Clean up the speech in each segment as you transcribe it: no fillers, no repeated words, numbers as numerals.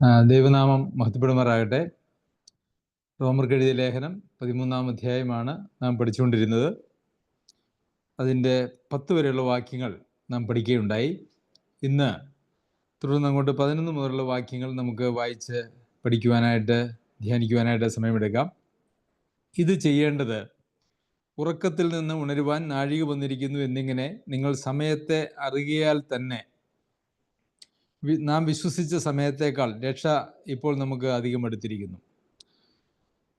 ദൈവനാമം മഹത്വപ്പെടുമാറാകട്ടെ. റോമർക്ക് എഴുതിയ ലേഖനം 13-ാം അധ്യായമാണ് നാം പഠിച്ചുകൊണ്ടിരുന്നത്. അതിൻ്റെ 10 വരെയുള്ള വാക്യങ്ങൾ നാം പഠിക്കുകയുണ്ടായി. ഇന്ന് തുടർന്ന് അങ്ങോട്ട് 11 മുതലുള്ള വാക്യങ്ങൾ നമുക്ക് വായിച്ച് പഠിക്കുവാനായിട്ട് ധ്യാനിക്കുവാനായിട്ട് സമയമെടുക്കാം. ഇത് ചെയ്യേണ്ടത് ഉറക്കത്തിൽ നിന്ന് ഉണരുവാൻ നാഴിക വന്നിരിക്കുന്നു എന്നിങ്ങനെ നിങ്ങൾ സമയത്തെ അറിയാൽ തന്നെ നാം വിശ്വസിച്ച സമയത്തേക്കാൾ രക്ഷ ഇപ്പോൾ നമുക്ക് അധികം അടുത്തിരിക്കുന്നു.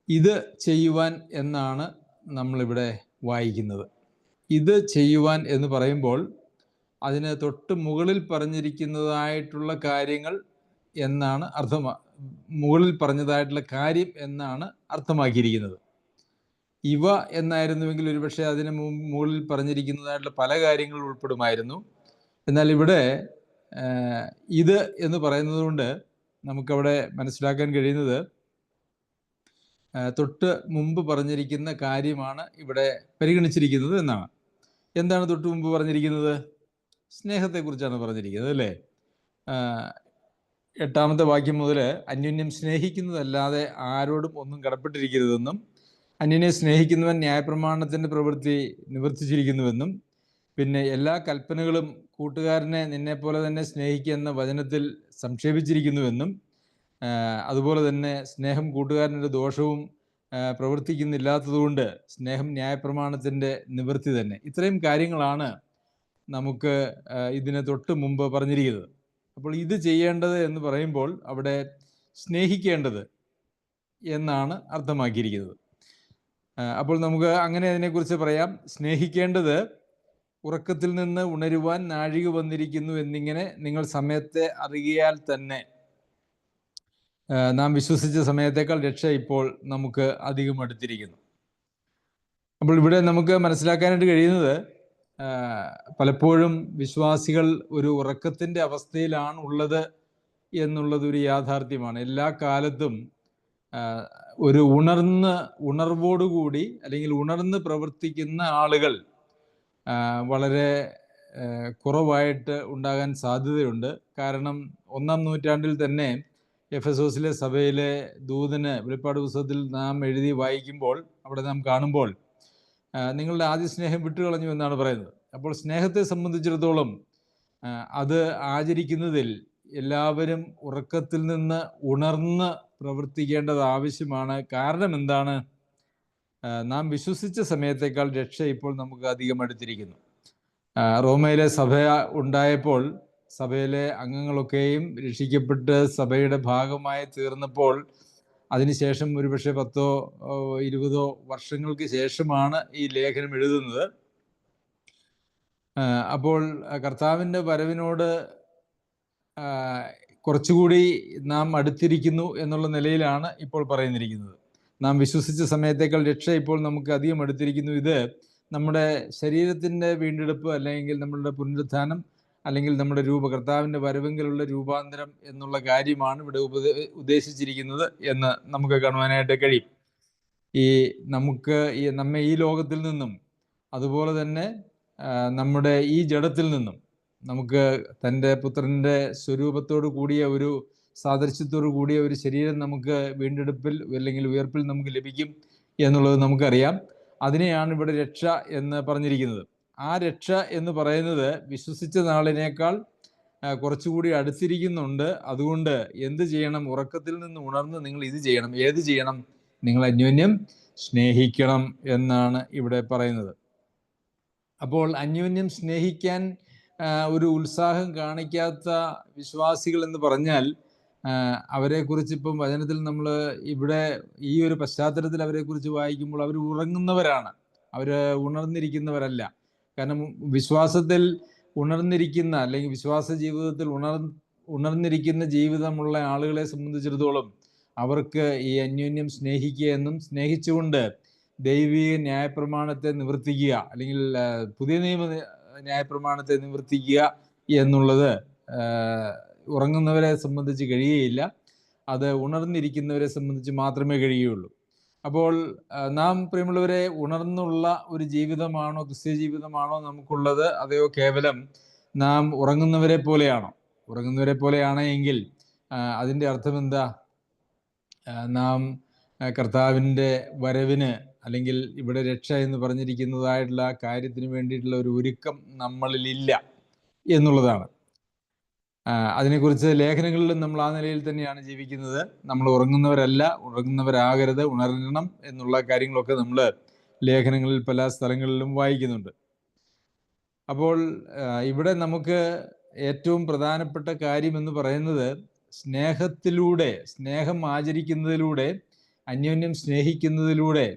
ഇത് ചെയ്യുവാൻ എന്നാണ് നമ്മളിവിടെ വായിക്കുന്നത്. ഇത് ചെയ്യുവാൻ എന്ന് പറയുമ്പോൾ അതിന് തൊട്ട് മുകളിൽ പറഞ്ഞിരിക്കുന്നതായിട്ടുള്ള കാര്യങ്ങൾ എന്നാണ് മുകളിൽ പറഞ്ഞതായിട്ടുള്ള കാര്യം എന്നാണ് അർത്ഥമാക്കിയിരിക്കുന്നത്. ഇവ എന്നായിരുന്നുവെങ്കിൽ ഒരുപക്ഷെ അതിന് മുകളിൽ പറഞ്ഞിരിക്കുന്നതായിട്ടുള്ള പല കാര്യങ്ങൾ ഉൾപ്പെടുമായിരുന്നു. എന്നാൽ ഇവിടെ ഇത് എന്ന് പറയുന്നത് കൊണ്ട് നമുക്കവിടെ മനസ്സിലാക്കാൻ കഴിയുന്നത് തൊട്ട് മുമ്പ് പറഞ്ഞിരിക്കുന്ന കാര്യമാണ് ഇവിടെ പരിഗണിച്ചിരിക്കുന്നത് എന്നാണ്. എന്താണ് തൊട്ട് മുമ്പ് പറഞ്ഞിരിക്കുന്നത്? സ്നേഹത്തെക്കുറിച്ചാണ് പറഞ്ഞിരിക്കുന്നത്, അല്ലേ? 8-ാമത്തെ വാക്യം മുതൽ അന്യോന്യം സ്നേഹിക്കുന്നതല്ലാതെ ആരോടും ഒന്നും കടപ്പെട്ടിരിക്കരുതെന്നും അന്യോന്യം സ്നേഹിക്കുന്നവൻ ന്യായപ്രമാണത്തിൻ്റെ പ്രവൃത്തി നിവർത്തിച്ചിരിക്കുന്നുവെന്നും പിന്നെ എല്ലാ കൽപ്പനകളും കൂട്ടുകാരനെ നിന്നെപ്പോലെ തന്നെ സ്നേഹിക്കുക എന്ന വചനത്തിൽ സംക്ഷേപിച്ചിരിക്കുന്നുവെന്നും അതുപോലെ തന്നെ സ്നേഹം കൂട്ടുകാരൻ്റെ ദോഷവും പ്രവർത്തിക്കുന്നില്ലാത്തതുകൊണ്ട് സ്നേഹം ന്യായപ്രമാണത്തിൻ്റെ നിവൃത്തി തന്നെ. ഇത്രയും കാര്യങ്ങളാണ് നമുക്ക് ഇതിന് തൊട്ട് മുമ്പ് പറഞ്ഞിരിക്കുന്നത്. അപ്പോൾ ഇത് ചെയ്യേണ്ടത് എന്ന് പറയുമ്പോൾ അവിടെ സ്നേഹിക്കേണ്ടത് എന്നാണ് അർത്ഥമാക്കിയിരിക്കുന്നത്. അപ്പോൾ നമുക്ക് അങ്ങനെ അതിനെക്കുറിച്ച് പറയാം. സ്നേഹിക്കേണ്ടത് ഉറക്കത്തിൽ നിന്ന് ഉണരുവാൻ നാഴിക വന്നിരിക്കുന്നു എന്നിങ്ങനെ നിങ്ങൾ സമയത്തെ അറിയാൽ തന്നെ നാം വിശ്വസിച്ച സമയത്തേക്കാൾ രക്ഷ ഇപ്പോൾ നമുക്ക് അധികം അടുത്തിരിക്കുന്നു. അപ്പോൾ ഇവിടെ നമുക്ക് മനസ്സിലാക്കാനായിട്ട് കഴിയുന്നത് പലപ്പോഴും വിശ്വാസികൾ ഒരു ഉറക്കത്തിൻ്റെ അവസ്ഥയിലാണ് ഉള്ളത് എന്നുള്ളതൊരു യാഥാർത്ഥ്യമാണ്. എല്ലാ കാലത്തും ഒരു ഉണർവോടുകൂടി അല്ലെങ്കിൽ ഉണർന്ന് പ്രവർത്തിക്കുന്ന ആളുകൾ വളരെ കുറവായിട്ട് ഉണ്ടാകാൻ സാധ്യതയുണ്ട്. കാരണം 1-ാം നൂറ്റാണ്ടിൽ തന്നെ എഫെസോസിലെ സഭയിലെ ദൂതന് വെളിപ്പാട് പുസ്തകത്തിൽ നാം എഴുതി വായിക്കുമ്പോൾ അവിടെ നാം കാണുമ്പോൾ നിങ്ങളുടെ ആദ്യ സ്നേഹം വിട്ടുകളഞ്ഞു എന്നാണ് പറയുന്നത്. അപ്പോൾ സ്നേഹത്തെ സംബന്ധിച്ചിടത്തോളം അത് ആചരിക്കുന്നതിൽ എല്ലാവരും ഉറക്കത്തിൽ നിന്ന് ഉണർന്ന് പ്രവർത്തിക്കേണ്ടത് ആവശ്യമാണ്. കാരണം എന്താണ്? നാം വിശ്വസിച്ച സമയത്തേക്കാൾ രക്ഷ ഇപ്പോൾ നമുക്ക് അധികം അടുത്തിരിക്കുന്നു. റോമയിലെ സഭ ഉണ്ടായപ്പോൾ സഭയിലെ അംഗങ്ങളൊക്കെയും രക്ഷിക്കപ്പെട്ട് സഭയുടെ ഭാഗമായി തീർന്നപ്പോൾ അതിനുശേഷം ഒരുപക്ഷെ 10-20 വർഷങ്ങൾക്ക് ശേഷമാണ് ഈ ലേഖനം എഴുതുന്നത്. അപ്പോൾ കർത്താവിൻ്റെ വരവിനോട് കുറച്ചുകൂടി നാം അടുത്തിരിക്കുന്നു എന്നുള്ള നിലയിലാണ് ഇപ്പോൾ പറയുന്നിരിക്കുന്നത്. നാം വിശ്വസിച്ച സമയത്തേക്കാൾ രക്ഷ ഇപ്പോൾ നമുക്ക് അധികം അടുത്തിരിക്കുന്നു. ഇത് നമ്മുടെ ശരീരത്തിൻ്റെ വീണ്ടെടുപ്പ് അല്ലെങ്കിൽ നമ്മളുടെ പുനരുത്ഥാനം അല്ലെങ്കിൽ നമ്മുടെ കർത്താവിൻ്റെ വരവെങ്കിലുള്ള രൂപാന്തരം എന്നുള്ള കാര്യമാണ് ഇവിടെ ഉദ്ദേശിച്ചിരിക്കുന്നത് എന്ന് നമുക്ക് കാണുവാനായിട്ട് കഴിയും. നമ്മെ ഈ ലോകത്തിൽ നിന്നും അതുപോലെ തന്നെ നമ്മുടെ ഈ ജഡത്തിൽ നിന്നും നമുക്ക് തൻ്റെ പുത്രൻ്റെ സ്വരൂപത്തോടു കൂടിയ ഒരു സാദൃശ്യത്തോടു കൂടിയ ഒരു ശരീരം നമുക്ക് വീണ്ടെടുപ്പിൽ അല്ലെങ്കിൽ ഉയർപ്പിൽ നമുക്ക് ലഭിക്കും എന്നുള്ളത് നമുക്കറിയാം. അതിനെയാണ് ഇവിടെ രക്ഷ എന്ന് പറഞ്ഞിരിക്കുന്നത്. ആ രക്ഷ എന്ന് പറയുന്നത് വിശ്വസിച്ച നാളിനേക്കാൾ കുറച്ചുകൂടി അടുത്തിരിക്കുന്നുണ്ട്. അതുകൊണ്ട് എന്ത് ചെയ്യണം? ഉറക്കത്തിൽ നിന്ന് ഉണർന്ന് നിങ്ങൾ ഇത് ചെയ്യണം. ഏത് ചെയ്യണം? നിങ്ങൾ അന്യോന്യം സ്നേഹിക്കണം എന്നാണ് ഇവിടെ പറയുന്നത്. അപ്പോൾ അന്യോന്യം സ്നേഹിക്കാൻ ഒരു ഉത്സാഹം കാണിക്കാത്ത വിശ്വാസികൾ എന്ന് പറഞ്ഞാൽ അവരെക്കുറിച്ച് ഇപ്പം വചനത്തിൽ നമ്മൾ ഇവിടെ ഈ ഒരു പശ്ചാത്തലത്തിൽ അവരെക്കുറിച്ച് വായിക്കുമ്പോൾ അവർ ഉറങ്ങുന്നവരാണ്, അവർ ഉണർന്നിരിക്കുന്നവരല്ല. കാരണം വിശ്വാസത്തിൽ ഉണർന്നിരിക്കുന്ന അല്ലെങ്കിൽ വിശ്വാസ ജീവിതത്തിൽ ഉണർന്നിരിക്കുന്ന ജീവിതമുള്ള ആളുകളെ സംബന്ധിച്ചിടത്തോളം അവർക്ക് ഈ അന്യോന്യം സ്നേഹിക്കുക എന്നും സ്നേഹിച്ചുകൊണ്ട് ദൈവിക ന്യായപ്രമാണത്തെ നിവർത്തിക്കുക അല്ലെങ്കിൽ പുതിയ നിയമ ന്യായപ്രമാണത്തെ നിവർത്തിക്കുക എന്നുള്ളത് ഉറങ്ങുന്നവരെ സംബന്ധിച്ച് കഴിയുകയില്ല. അത് ഉണർന്നിരിക്കുന്നവരെ സംബന്ധിച്ച് മാത്രമേ കഴിയുകയുള്ളൂ. അപ്പോൾ നാം പ്രിയമുള്ളവരെ ഉണർന്നുള്ള ഒരു ജീവിതമാണോ ക്രിസ്ത്യ ജീവിതമാണോ നമുക്കുള്ളത്? അതെയോ കേവലം നാം ഉറങ്ങുന്നവരെ പോലെയാണോ? ഉറങ്ങുന്നവരെ പോലെയാണ് എങ്കിൽ അതിൻ്റെ അർത്ഥം എന്താ? നാം കർത്താവിൻ്റെ വരവിന്, അല്ലെങ്കിൽ ഇവിടെ രക്ഷ എന്ന് പറഞ്ഞിരിക്കുന്നതായിട്ടുള്ള കാര്യത്തിന് വേണ്ടിയിട്ടുള്ള ഒരു ഒരുക്കം നമ്മളിലില്ല എന്നുള്ളതാണ്. അതിനെക്കുറിച്ച് ലേഖനങ്ങളിലും നമ്മൾ ആ നിലയിൽ തന്നെയാണ് ജീവിക്കുന്നത്. നമ്മൾ ഉറങ്ങുന്നവരല്ല, ഉറങ്ങുന്നവരാകരുത്, ഉണരണം എന്നുള്ള കാര്യങ്ങളൊക്കെ നമ്മൾ ലേഖനങ്ങളിൽ പല സ്ഥലങ്ങളിലും വായിക്കുന്നുണ്ട്. അപ്പോൾ ഇവിടെ നമുക്ക് ഏറ്റവും പ്രധാനപ്പെട്ട കാര്യം എന്ന് പറയുന്നത് സ്നേഹത്തിലൂടെ, സ്നേഹം ആചരിക്കുന്നതിലൂടെ, അന്യോന്യം സ്നേഹിക്കുന്നതിലൂടെ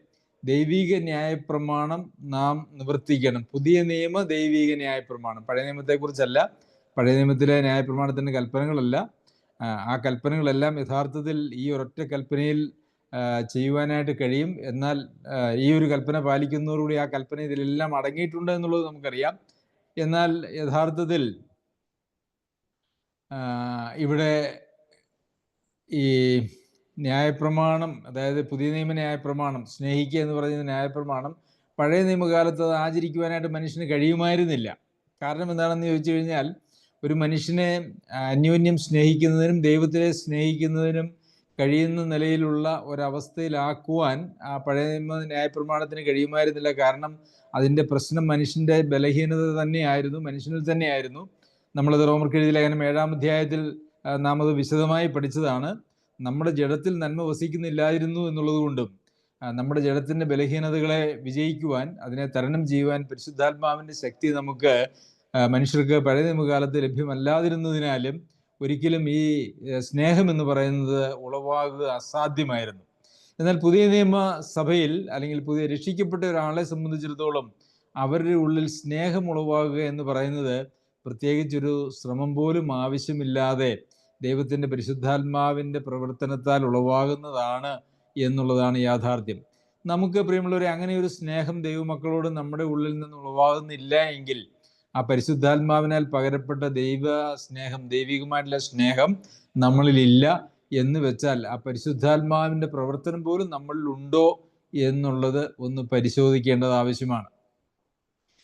ദൈവിക ന്യായപ്രമാണം നാം നിവർത്തിക്കണം. പുതിയ നിയമ ദൈവിക ന്യായപ്രമാണം, പഴയ നിയമത്തെക്കുറിച്ചല്ല. പഴയ നിയമത്തിലെ ന്യായപ്രമാണത്തിൻ്റെ കൽപ്പനകളല്ല. ആ കൽപ്പനകളെല്ലാം യഥാർത്ഥത്തിൽ ഈ ഒരൊറ്റ കൽപ്പനയിൽ ചെയ്യുവാനായിട്ട് കഴിയും. എന്നാൽ ഈ ഒരു കൽപ്പന പാലിക്കുന്നതോടുകൂടി ആ കൽപ്പന ഇതിലെല്ലാം അടങ്ങിയിട്ടുണ്ട് എന്നുള്ളത് നമുക്കറിയാം. എന്നാൽ യഥാർത്ഥത്തിൽ ഇവിടെ ഈ ന്യായപ്രമാണം, അതായത് പുതിയ നിയമ ന്യായപ്രമാണം, സ്നേഹിക്കുക എന്ന് പറയുന്ന ന്യായപ്രമാണം പഴയ നിയമകാലത്ത് അത് ആചരിക്കുവാനായിട്ട് മനുഷ്യന് കഴിയുമായിരുന്നില്ല. കാരണം എന്താണെന്ന് ചോദിച്ചു കഴിഞ്ഞാൽ, ഒരു മനുഷ്യനെ അന്യോന്യം സ്നേഹിക്കുന്നതിനും ദൈവത്തെ സ്നേഹിക്കുന്നതിനും കഴിയുന്ന നിലയിലുള്ള ഒരവസ്ഥയിലാക്കുവാൻ ആ പഴയ നിയമ ന്യായപ്രമാണത്തിന് കഴിയുമായിരുന്നില്ല. കാരണം അതിൻ്റെ പ്രശ്നം മനുഷ്യൻ്റെ ബലഹീനത തന്നെയായിരുന്നു, മനുഷ്യനിൽ തന്നെയായിരുന്നു. നമ്മളത് റോമർക്ക് എഴുതിയ ലേഖനം 7-ാം അധ്യായത്തിൽ നാം അത് വിശദമായി പഠിച്ചതാണ്. നമ്മുടെ ജഡത്തിൽ നന്മ വസിക്കുന്നില്ലായിരുന്നു എന്നുള്ളത് കൊണ്ടും നമ്മുടെ ജഡത്തിൻ്റെ ബലഹീനതകളെ വിജയിക്കുവാൻ, അതിനെ തരണം ചെയ്യുവാൻ പരിശുദ്ധാത്മാവിൻ്റെ ശക്തി നമുക്ക് മനുഷ്യർക്ക് പഴയ നിയമകാലത്ത് ലഭ്യമല്ലാതിരുന്നതിനാലും ഒരിക്കലും ഈ സ്നേഹം എന്ന് പറയുന്നത് ഉളവാകുക അസാധ്യമായിരുന്നു. എന്നാൽ പുതിയ നിയമസഭയിൽ, അല്ലെങ്കിൽ പുതിയ രക്ഷിക്കപ്പെട്ട ഒരാളെ സംബന്ധിച്ചിടത്തോളം അവരുടെ ഉള്ളിൽ സ്നേഹം ഉളവാകുക എന്ന് പറയുന്നത് പ്രത്യേകിച്ചൊരു ശ്രമം പോലും ആവശ്യമില്ലാതെ ദൈവത്തിൻ്റെ പരിശുദ്ധാത്മാവിൻ്റെ പ്രവർത്തനത്താൽ ഉളവാകുന്നതാണ് എന്നുള്ളതാണ് യാഥാർത്ഥ്യം. നമുക്ക് പ്രിയമുള്ളവരെ, അങ്ങനെ ഒരു സ്നേഹം ദൈവമക്കളോട് നമ്മുടെ ഉള്ളിൽ നിന്ന് ഉളവാകുന്നില്ല എങ്കിൽ ആ പരിശുദ്ധാത്മാവിനാൽ പകരപ്പെട്ട ദൈവ സ്നേഹം, ദൈവികമായിട്ടുള്ള സ്നേഹം നമ്മളിലില്ല എന്ന് വെച്ചാൽ ആ പരിശുദ്ധാത്മാവിൻ്റെ പ്രവർത്തനം പോലും നമ്മളിൽ ഉണ്ടോ എന്നുള്ളത് ഒന്ന് പരിശോധിക്കേണ്ടത് ആവശ്യമാണ്.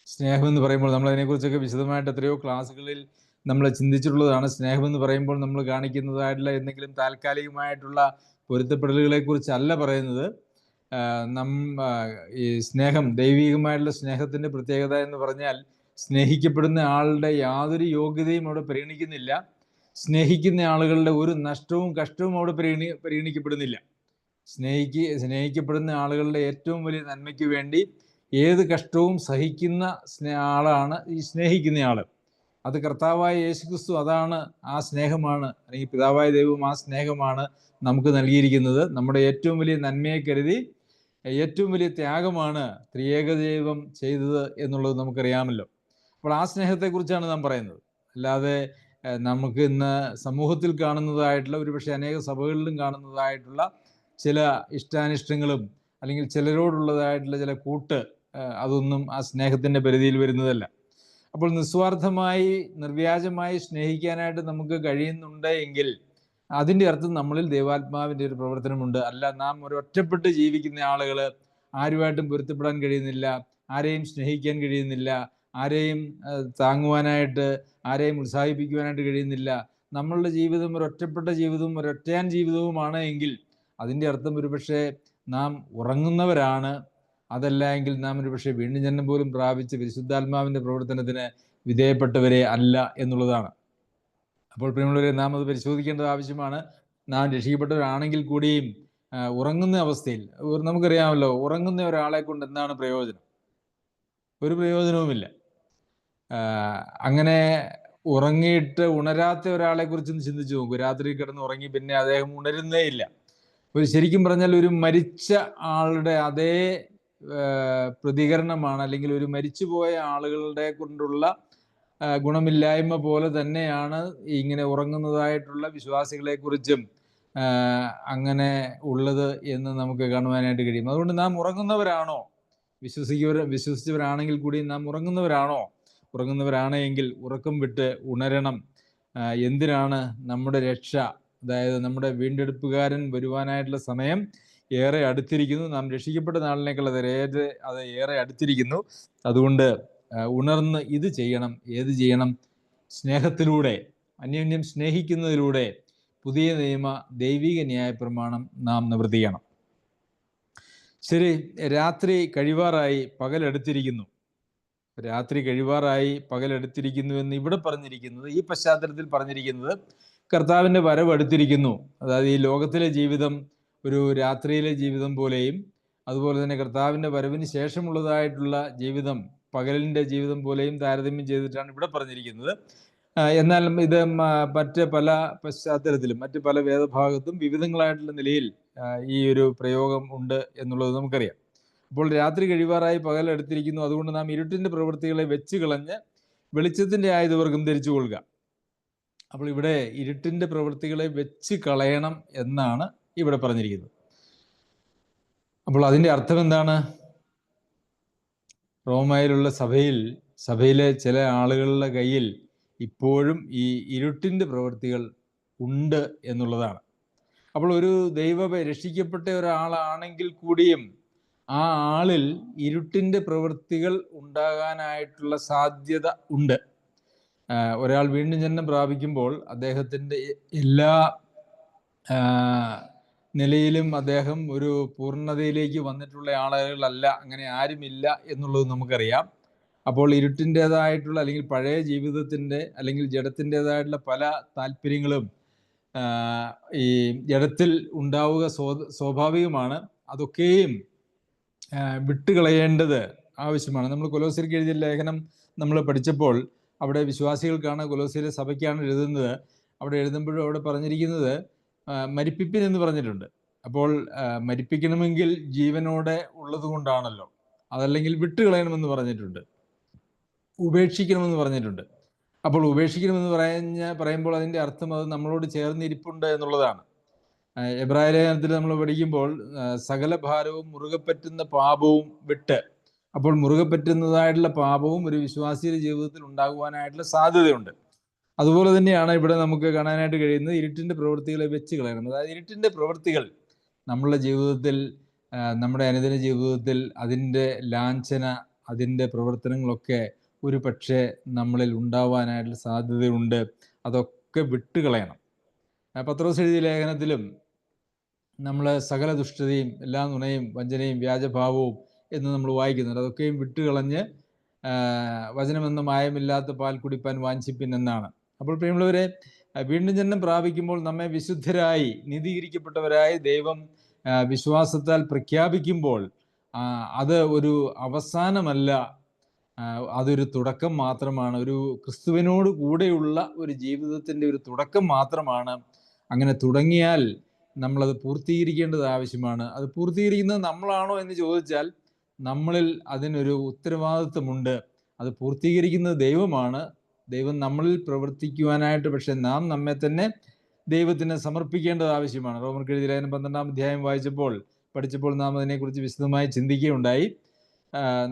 സ്നേഹം എന്ന് പറയുമ്പോൾ നമ്മൾ അതിനെക്കുറിച്ചൊക്കെ വിശദമായിട്ട് എത്രയോ ക്ലാസ്സുകളിൽ നമ്മൾ ചിന്തിച്ചിട്ടുള്ളതാണ്. സ്നേഹം എന്ന് പറയുമ്പോൾ നമ്മൾ കാണിക്കുന്നതായിട്ടുള്ള എന്തെങ്കിലും താൽക്കാലികമായിട്ടുള്ള പൊരുത്തപ്പെടലുകളെ കുറിച്ചല്ല പറയുന്നത്. ഈ സ്നേഹം, ദൈവികമായിട്ടുള്ള സ്നേഹത്തിൻ്റെ പ്രത്യേകത എന്ന് പറഞ്ഞാൽ സ്നേഹിക്കപ്പെടുന്ന ആളുടെ യാതൊരു യോഗ്യതയും അവിടെ പരിഗണിക്കുന്നില്ല. സ്നേഹിക്കുന്ന ആളുകളുടെ ഒരു നഷ്ടവും കഷ്ടവും അവിടെ പരിഗണിക്കപ്പെടുന്നില്ല. സ്നേഹിക്കപ്പെടുന്ന ആളുകളുടെ ഏറ്റവും വലിയ നന്മയ്ക്ക് വേണ്ടി ഏത് കഷ്ടവും സഹിക്കുന്ന ആളാണ് ഈ സ്നേഹിക്കുന്ന ആൾ. അത് കർത്താവായ യേശുക്രിസ്തു അതാണ്, ആ സ്നേഹമാണ്, അല്ലെങ്കിൽ പിതാവായ ദൈവം ആ സ്നേഹമാണ് നമുക്ക് നൽകിയിരിക്കുന്നത്. നമ്മുടെ ഏറ്റവും വലിയ നന്മയെ കരുതി ഏറ്റവും വലിയ ത്യാഗമാണ് ത്രിയേക ദൈവം ചെയ്തത് എന്നുള്ളത് നമുക്കറിയാമല്ലോ. അപ്പോൾ ആ സ്നേഹത്തെക്കുറിച്ചാണ് നാം പറയുന്നത്. അല്ലാതെ നമുക്ക് ഇന്ന് സമൂഹത്തിൽ കാണുന്നതായിട്ടുള്ള, ഒരുപക്ഷെ അനേക സഭകളിലും കാണുന്നതായിട്ടുള്ള ചില ഇഷ്ടാനിഷ്ടങ്ങളും അല്ലെങ്കിൽ ചിലരോടുള്ളതായിട്ടുള്ള ചില കൂട്ട്, അതൊന്നും ആ സ്നേഹത്തിൻ്റെ പരിധിയിൽ വരുന്നതല്ല. അപ്പോൾ നിസ്വാർത്ഥമായി നിർവ്യാജമായി സ്നേഹിക്കാനായിട്ട് നമുക്ക് കഴിയുന്നുണ്ട് എങ്കിൽ അതിൻ്റെ അർത്ഥം നമ്മളിൽ ദൈവാത്മാവിൻ്റെ ഒരു പ്രവർത്തനമുണ്ട്. അല്ല, നാം ഒരു ഒറ്റപ്പെട്ട് ജീവിക്കുന്ന ആളുകൾ, ആരുമായിട്ടും പൊരുത്തപ്പെടാൻ കഴിയുന്നില്ല, ആരെയും സ്നേഹിക്കാൻ കഴിയുന്നില്ല, ആരെയും താങ്ങുവാനായിട്ട്, ആരെയും ഉത്സാഹിപ്പിക്കുവാനായിട്ട് കഴിയുന്നില്ല, നമ്മളുടെ ജീവിതം ഒരു ഒറ്റപ്പെട്ട ജീവിതവും ഒരു ഒറ്റയാൻ ജീവിതവുമാണ് എങ്കിൽ അതിൻ്റെ അർത്ഥം ഒരുപക്ഷെ നാം ഉറങ്ങുന്നവരാണ്. അതല്ല എങ്കിൽ നാം ഒരുപക്ഷെ വീണ്ടും ജന്മം പോലും പ്രാപിച്ച് പരിശുദ്ധാത്മാവിൻ്റെ പ്രവർത്തനത്തിന് വിധേയപ്പെട്ടവരെ അല്ല എന്നുള്ളതാണ്. അപ്പോൾ പ്രിയമുള്ളവരെ, നാം അത് പരിശോധിക്കേണ്ടത് ആവശ്യമാണ്. നാം രക്ഷിക്കപ്പെട്ടവരാണെങ്കിൽ കൂടിയും ഉറങ്ങുന്ന അവസ്ഥയിൽ, നമുക്കറിയാമല്ലോ, ഉറങ്ങുന്ന ഒരാളെ കൊണ്ട് എന്താണ് പ്രയോജനം? ഒരു പ്രയോജനവുമില്ല. അങ്ങനെ ഉറങ്ങിയിട്ട് ഉണരാത്ത ഒരാളെ കുറിച്ചൊന്ന് ചിന്തിച്ചു നോക്കൂ. രാത്രി കിടന്ന് ഉറങ്ങി പിന്നെ അദ്ദേഹം ഉണരുന്നേ ഇല്ല. ഒരു ശരിക്കും പറഞ്ഞാൽ ഒരു മരിച്ച ആളുടെ അതേ പ്രതികരണമാണ്, അല്ലെങ്കിൽ ഒരു മരിച്ചുപോയ ആളുകളുടെ കൊണ്ടുള്ള ഗുണമില്ലായ്മ പോലെ തന്നെയാണ് ഇങ്ങനെ ഉറങ്ങുന്നതായിട്ടുള്ള വിശ്വാസികളെ കുറിച്ചും അങ്ങനെ ഉള്ളത് എന്ന് നമുക്ക് കാണുവാനായിട്ട് കഴിയും. അതുകൊണ്ട് നാം ഉറങ്ങുന്നവരാണോ? വിശ്വസിച്ചവരാണെങ്കിൽ കൂടി നാം ഉറങ്ങുന്നവരാണോ? ഉറങ്ങുന്നവരാണെങ്കിൽ ഉറക്കം വിട്ട് ഉണരണം. എന്തിനാണ്? നമ്മുടെ രക്ഷ, അതായത് നമ്മുടെ വീണ്ടെടുപ്പുകാരൻ വരുവാനായിട്ടുള്ള സമയം ഏറെ അടുത്തിരിക്കുന്നു. നാം രക്ഷിക്കപ്പെട്ട നാളിനേക്കാൾ അത് ഏറെ അടുത്തിരിക്കുന്നു. അതുകൊണ്ട് ഉണർന്ന് ഇത് ചെയ്യണം. ഏത് ചെയ്യണം? സ്നേഹത്തിലൂടെ, അന്യോന്യം സ്നേഹിക്കുന്നതിലൂടെ, പുതിയ നിയമ ദൈവിക ന്യായപ്രമാണം നാം നിവർത്തിക്കണം. ശരി, രാത്രി കഴിവാറായി, പകലെടുത്തിരിക്കുന്നു. രാത്രി കഴിവാറായി, പകലെടുത്തിരിക്കുന്നു എന്ന് ഇവിടെ പറഞ്ഞിരിക്കുന്നത്, ഈ പശ്ചാത്തലത്തിൽ പറഞ്ഞിരിക്കുന്നത് കർത്താവിൻ്റെ വരവ് അടുത്തിരിക്കുന്നു. അതായത് ഈ ലോകത്തിലെ ജീവിതം ഒരു രാത്രിയിലെ ജീവിതം പോലെയും അതുപോലെ തന്നെ കർത്താവിൻ്റെ വരവിന് ശേഷമുള്ളതായിട്ടുള്ള ജീവിതം പകലിൻ്റെ ജീവിതം പോലെയും താരതമ്യം ചെയ്തിട്ടാണ് ഇവിടെ പറഞ്ഞിരിക്കുന്നത്. എന്നാൽ ഇത് മറ്റ് പല പശ്ചാത്തലത്തിലും മറ്റ് പല വേദഭാഗത്തും വിവിധങ്ങളായിട്ടുള്ള നിലയിൽ ഈ ഒരു പ്രയോഗം ഉണ്ട് എന്നുള്ളത് നമുക്കറിയാം. അപ്പോൾ രാത്രി കഴിവാറായി, പകലെടുത്തിരിക്കുന്നു, അതുകൊണ്ട് നാം ഇരുട്ടിൻ്റെ പ്രവൃത്തികളെ വെച്ച് കളഞ്ഞ് വെളിച്ചത്തിൻ്റെ ആയുധവർഗം ധരിച്ചു കൊള്ളുക. അപ്പോൾ ഇവിടെ ഇരുട്ടിൻ്റെ പ്രവൃത്തികളെ വെച്ച് കളയണം എന്നാണ് ഇവിടെ പറഞ്ഞിരിക്കുന്നത്. അപ്പോൾ അതിൻ്റെ അർത്ഥം എന്താണ്? റോമയിലുള്ള സഭയിലെ ചില ആളുകളുടെ കയ്യിൽ ഇപ്പോഴും ഈ ഇരുട്ടിൻ്റെ പ്രവൃത്തികൾ ഉണ്ട് എന്നുള്ളതാണ്. അപ്പോൾ ഒരു രക്ഷിക്കപ്പെട്ട ഒരാളാണെങ്കിൽ കൂടിയും ആ ആളിൽ ഇരുട്ടിൻ്റെ പ്രവൃത്തികൾ ഉണ്ടാകാനായിട്ടുള്ള സാധ്യത ഉണ്ട്. ഒരാൾ വീണ്ടും ജനനം പ്രാപിക്കുമ്പോൾ അദ്ദേഹത്തിൻ്റെ എല്ലാ നിലയിലും അദ്ദേഹം ഒരു പൂർണ്ണതയിലേക്ക് വന്നിട്ടുള്ള ആളുകളല്ല, അങ്ങനെ ആരുമില്ല എന്നുള്ളത് നമുക്കറിയാം. അപ്പോൾ ഇരുട്ടിൻ്റെതായിട്ടുള്ള അല്ലെങ്കിൽ പഴയ ജീവിതത്തിൻ്റെ അല്ലെങ്കിൽ ജഡത്തിൻ്റെതായിട്ടുള്ള പല താല്പര്യങ്ങളും ഈ ജഡത്തിൽ ഉണ്ടാവുക സ്വാഭാവികമാണ്. അതൊക്കെയും വിട്ടുകളയേണ്ടത് ആവശ്യമാണ്. നമ്മൾ കൊലോസ്യർക്ക് എഴുതിയ ലേഖനം നമ്മൾ പഠിച്ചപ്പോൾ അവിടെ വിശ്വാസികൾക്കാണ്, കൊലോസ്യയിലെ സഭയ്ക്കാണ് എഴുതുന്നത്. അവിടെ എഴുതുമ്പോഴും അവിടെ പറഞ്ഞിരിക്കുന്നത് മരിപ്പിപ്പിൻ എന്ന് പറഞ്ഞിട്ടുണ്ട്. അപ്പോൾ മരിപ്പിക്കണമെങ്കിൽ ജീവനോടെ ഉള്ളത് കൊണ്ടാണല്ലോ, അതല്ലെങ്കിൽ വിട്ടുകളയണമെന്ന് പറഞ്ഞിട്ടുണ്ട്, ഉപേക്ഷിക്കണമെന്ന് പറഞ്ഞിട്ടുണ്ട്. അപ്പോൾ ഉപേക്ഷിക്കണമെന്ന് പറയുമ്പോൾ അതിൻ്റെ അർത്ഥം അത് നമ്മളോട് ചേർന്നിരിപ്പുണ്ട് എന്നുള്ളതാണ്. എബ്രായ ലേഖനത്തിൽ നമ്മൾ പഠിക്കുമ്പോൾ സകല ഭാരവും മുറുകെ പറ്റുന്ന പാപവും വിട്ട്, അപ്പോൾ മുറുകെ പറ്റുന്നതായിട്ടുള്ള പാപവും ഒരു വിശ്വാസിയുടെ ജീവിതത്തിൽ ഉണ്ടാകുവാനായിട്ടുള്ള സാധ്യതയുണ്ട്. അതുപോലെ തന്നെയാണ് ഇവിടെ നമുക്ക് കാണാനായിട്ട് കഴിയുന്നത്, ഇരുട്ടിൻ്റെ പ്രവൃത്തികളെ വെച്ച് കളയണം. അതായത് ഇരുട്ടിൻ്റെ പ്രവൃത്തികൾ നമ്മളുടെ ജീവിതത്തിൽ, നമ്മുടെ അനുദിന ജീവിതത്തിൽ അതിൻ്റെ ലാഞ്ചന, അതിൻ്റെ പ്രവർത്തനങ്ങളൊക്കെ ഒരു പക്ഷേ നമ്മളിൽ ഉണ്ടാവാനായിട്ടുള്ള സാധ്യതയുണ്ട്. അതൊക്കെ വിട്ടുകളയണം. പത്രോസ് എഴുതിയ ലേഖനത്തിലും നമ്മൾ സകല ദുഷ്ടതയും എല്ലാ നുണയും വഞ്ചനയും വ്യാജഭാവവും എന്ന് നമ്മൾ വായിക്കുന്നുണ്ട്. അതൊക്കെയും വിട്ടുകളഞ്ഞ് വചനമെന്ന മായമില്ലാത്ത പാൽ കുടിപ്പാൻ വാഞ്ചിപ്പിൻ എന്നാണ്. അപ്പോൾ പ്രിയമുള്ളവരെ, വീണ്ടും ജനനം പ്രാപിക്കുമ്പോൾ നമ്മെ വിശുദ്ധരായി നീതീകരിക്കപ്പെട്ടവരായി ദൈവം വിശ്വാസത്താൽ പ്രഖ്യാപിക്കുമ്പോൾ അത് ഒരു അവസാനമല്ല, അതൊരു തുടക്കം മാത്രമാണ്. ഒരു ക്രിസ്തുവിനോട് കൂടെയുള്ള ഒരു ജീവിതത്തിൻ്റെ ഒരു തുടക്കം മാത്രമാണ്. അങ്ങനെ തുടങ്ങിയാൽ നമ്മളത് പൂർത്തീകരിക്കേണ്ടത് ആവശ്യമാണ്. അത് പൂർത്തീകരിക്കുന്നത് നമ്മളാണോ എന്ന് ചോദിച്ചാൽ നമ്മളിൽ അതിനൊരു ഉത്തരവാദിത്വമുണ്ട്. അത് പൂർത്തീകരിക്കുന്നത് ദൈവമാണ്. ദൈവം നമ്മളിൽ പ്രവർത്തിക്കുവാനായിട്ട് പക്ഷെ നാം നമ്മെ തന്നെ ദൈവത്തിന് സമർപ്പിക്കേണ്ടത് ആവശ്യമാണ്. റോമർക്ക് എഴുതിയ ലേഖനം 12-ാം അധ്യായം പഠിച്ചപ്പോൾ നാം അതിനെക്കുറിച്ച് വിശദമായി ചിന്തിക്കുകയുണ്ടായി.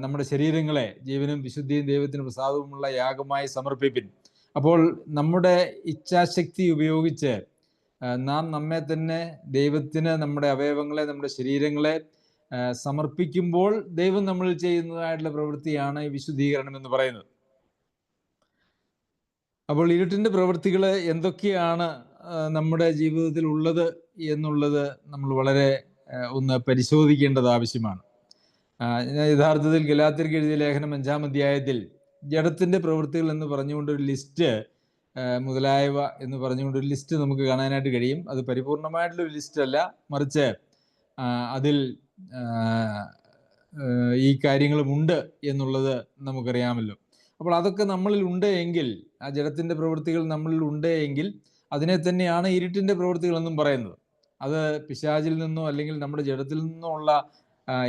നമ്മുടെ ശരീരങ്ങളെ ജീവനും വിശുദ്ധിയും ദൈവത്തിന് പ്രസാദവുമുള്ള യാഗമായി സമർപ്പിപ്പിൻ. അപ്പോൾ നമ്മുടെ ഇച്ഛാശക്തി ഉപയോഗിച്ച് നാം നമ്മെ തന്നെ ദൈവത്തിന്, നമ്മുടെ അവയവങ്ങളെ, നമ്മുടെ ശരീരങ്ങളെ സമർപ്പിക്കുമ്പോൾ ദൈവം നമ്മളിൽ ചെയ്യുന്നതായിട്ടുള്ള പ്രവൃത്തിയാണ് ഈ വിശുദ്ധീകരണം എന്ന് പറയുന്നത്. അപ്പോൾ ഇരുട്ടിൻ്റെ പ്രവൃത്തികൾ എന്തൊക്കെയാണ് നമ്മുടെ ജീവിതത്തിൽ ഉള്ളത് എന്നുള്ളത് നമ്മൾ വളരെ ഒന്ന് പരിശോധിക്കേണ്ടത് ആവശ്യമാണ്. യഥാർത്ഥത്തിൽ ഗലാത്യർക്ക് എഴുതിയ ലേഖനം 5-ാം അധ്യായത്തിൽ ജഡത്തിൻ്റെ പ്രവൃത്തികൾ എന്ന് പറഞ്ഞുകൊണ്ടൊരു ലിസ്റ്റ്, മുതലായവ എന്ന് പറഞ്ഞുകൊണ്ടൊരു ലിസ്റ്റ് നമുക്ക് കാണാനായിട്ട് കഴിയും. അത് പരിപൂർണമായിട്ടുള്ളൊരു ലിസ്റ്റ് അല്ല, മറിച്ച് അതിൽ ഈ കാര്യങ്ങളുമുണ്ട് എന്നുള്ളത് നമുക്കറിയാമല്ലോ. അപ്പോൾ അതൊക്കെ നമ്മളിൽ ഉണ്ട് എങ്കിൽ, ആ ജഡത്തിൻ്റെ പ്രവൃത്തികൾ നമ്മളിൽ ഉണ്ട് എങ്കിൽ അതിനെ തന്നെയാണ് ഇരുട്ടിൻ്റെ പ്രവൃത്തികൾ എന്നും പറയുന്നത്. അത് പിശാചിൽ നിന്നോ അല്ലെങ്കിൽ നമ്മുടെ ജഡത്തിൽ നിന്നോ ഉള്ള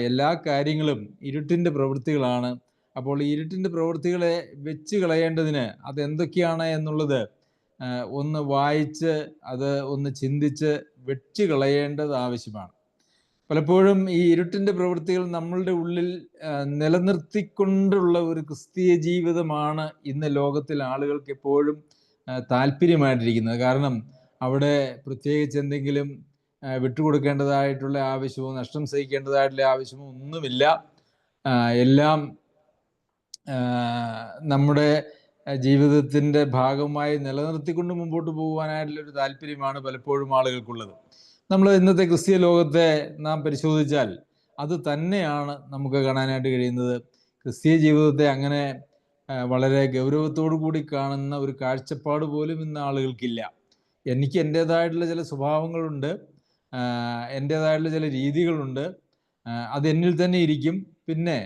എല്ലാ കാര്യങ്ങളും ഇരുട്ടിൻ്റെ പ്രവൃത്തികളാണ്. അപ്പോൾ ഈ ഇരുട്ടിൻ്റെ പ്രവൃത്തികളെ വെച്ച് കളയേണ്ടതിന് അതെന്തൊക്കെയാണ് എന്നുള്ളത് ഒന്ന് വായിച്ച് അത് ഒന്ന് ചിന്തിച്ച് വെച്ച് കളയേണ്ടത് ആവശ്യമാണ്. പലപ്പോഴും ഈ ഇരുട്ടിൻ്റെ പ്രവൃത്തികൾ നമ്മളുടെ ഉള്ളിൽ നിലനിർത്തിക്കൊണ്ടുള്ള ഒരു ക്രിസ്തീയ ജീവിതമാണ് ഇന്ന് ലോകത്തിൽ ആളുകൾക്ക് എപ്പോഴും താല്പര്യമായിട്ടിരിക്കുന്നത്. കാരണം അവിടെ പ്രത്യേകിച്ച് എന്തെങ്കിലും വിട്ടുകൊടുക്കേണ്ടതായിട്ടുള്ള ആവശ്യമോ നഷ്ടം സഹിക്കേണ്ടതായിട്ടുള്ള ആവശ്യമോ ഒന്നുമില്ല. എല്ലാം നമ്മുടെ ജീവിതത്തിൻ്റെ ഭാഗമായി നിലനിർത്തിക്കൊണ്ട് മുമ്പോട്ട് പോകുവാനായിട്ടുള്ളൊരു താല്പര്യമാണ് പലപ്പോഴും ആളുകൾക്കുള്ളത്. നമ്മൾ ഇന്നത്തെ ക്രിസ്തീയ ലോകത്തെ നാം പരിശോധിച്ചാൽ അത് തന്നെയാണ് നമുക്ക് കാണാനായിട്ട് കഴിയുന്നത്. ക്രിസ്തീയ ജീവിതത്തെ അങ്ങനെ വളരെ ഗൗരവത്തോടു കൂടി കാണുന്ന ഒരു കാഴ്ചപ്പാട് പോലും ഇന്ന് ആളുകൾക്കില്ല. എനിക്ക് എൻ്റേതായിട്ടുള്ള ചില സ്വഭാവങ്ങളുണ്ട്, എൻ്റേതായിട്ടുള്ള ചില രീതികളുണ്ട്, അതെന്നിൽ തന്നെ ഇരിക്കും. പിന്നെ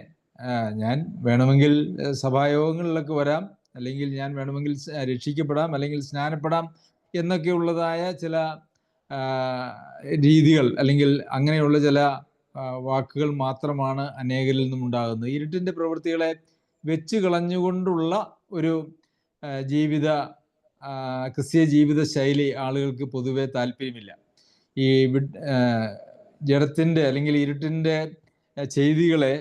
ഞാൻ വേണമെങ്കിൽ സഭായോഗങ്ങളിലൊക്കെ വരാം, അല്ലെങ്കിൽ ഞാൻ വേണമെങ്കിൽ രക്ഷിക്കപ്പെടാം, അല്ലെങ്കിൽ സ്നാനപ്പെടാം എന്നൊക്കെയുള്ളതായ ചില രീതികൾ, അല്ലെങ്കിൽ അങ്ങനെയുള്ള ചില വാക്കുകൾ മാത്രമാണ് അനേകരിൽ നിന്നും ഉണ്ടാകുന്നത്. ഇരുട്ടിൻ്റെ പ്രവൃത്തികളെ വെച്ച് കളഞ്ഞുകൊണ്ടുള്ള ഒരു ക്രിസ്തീയ ജീവിത ശൈലി ആളുകൾക്ക് പൊതുവെ താല്പര്യമില്ല. ഈ ജഡത്തിൻ്റെ അല്ലെങ്കിൽ ഇരുട്ടിൻ്റെ ചെയ്തികളെ,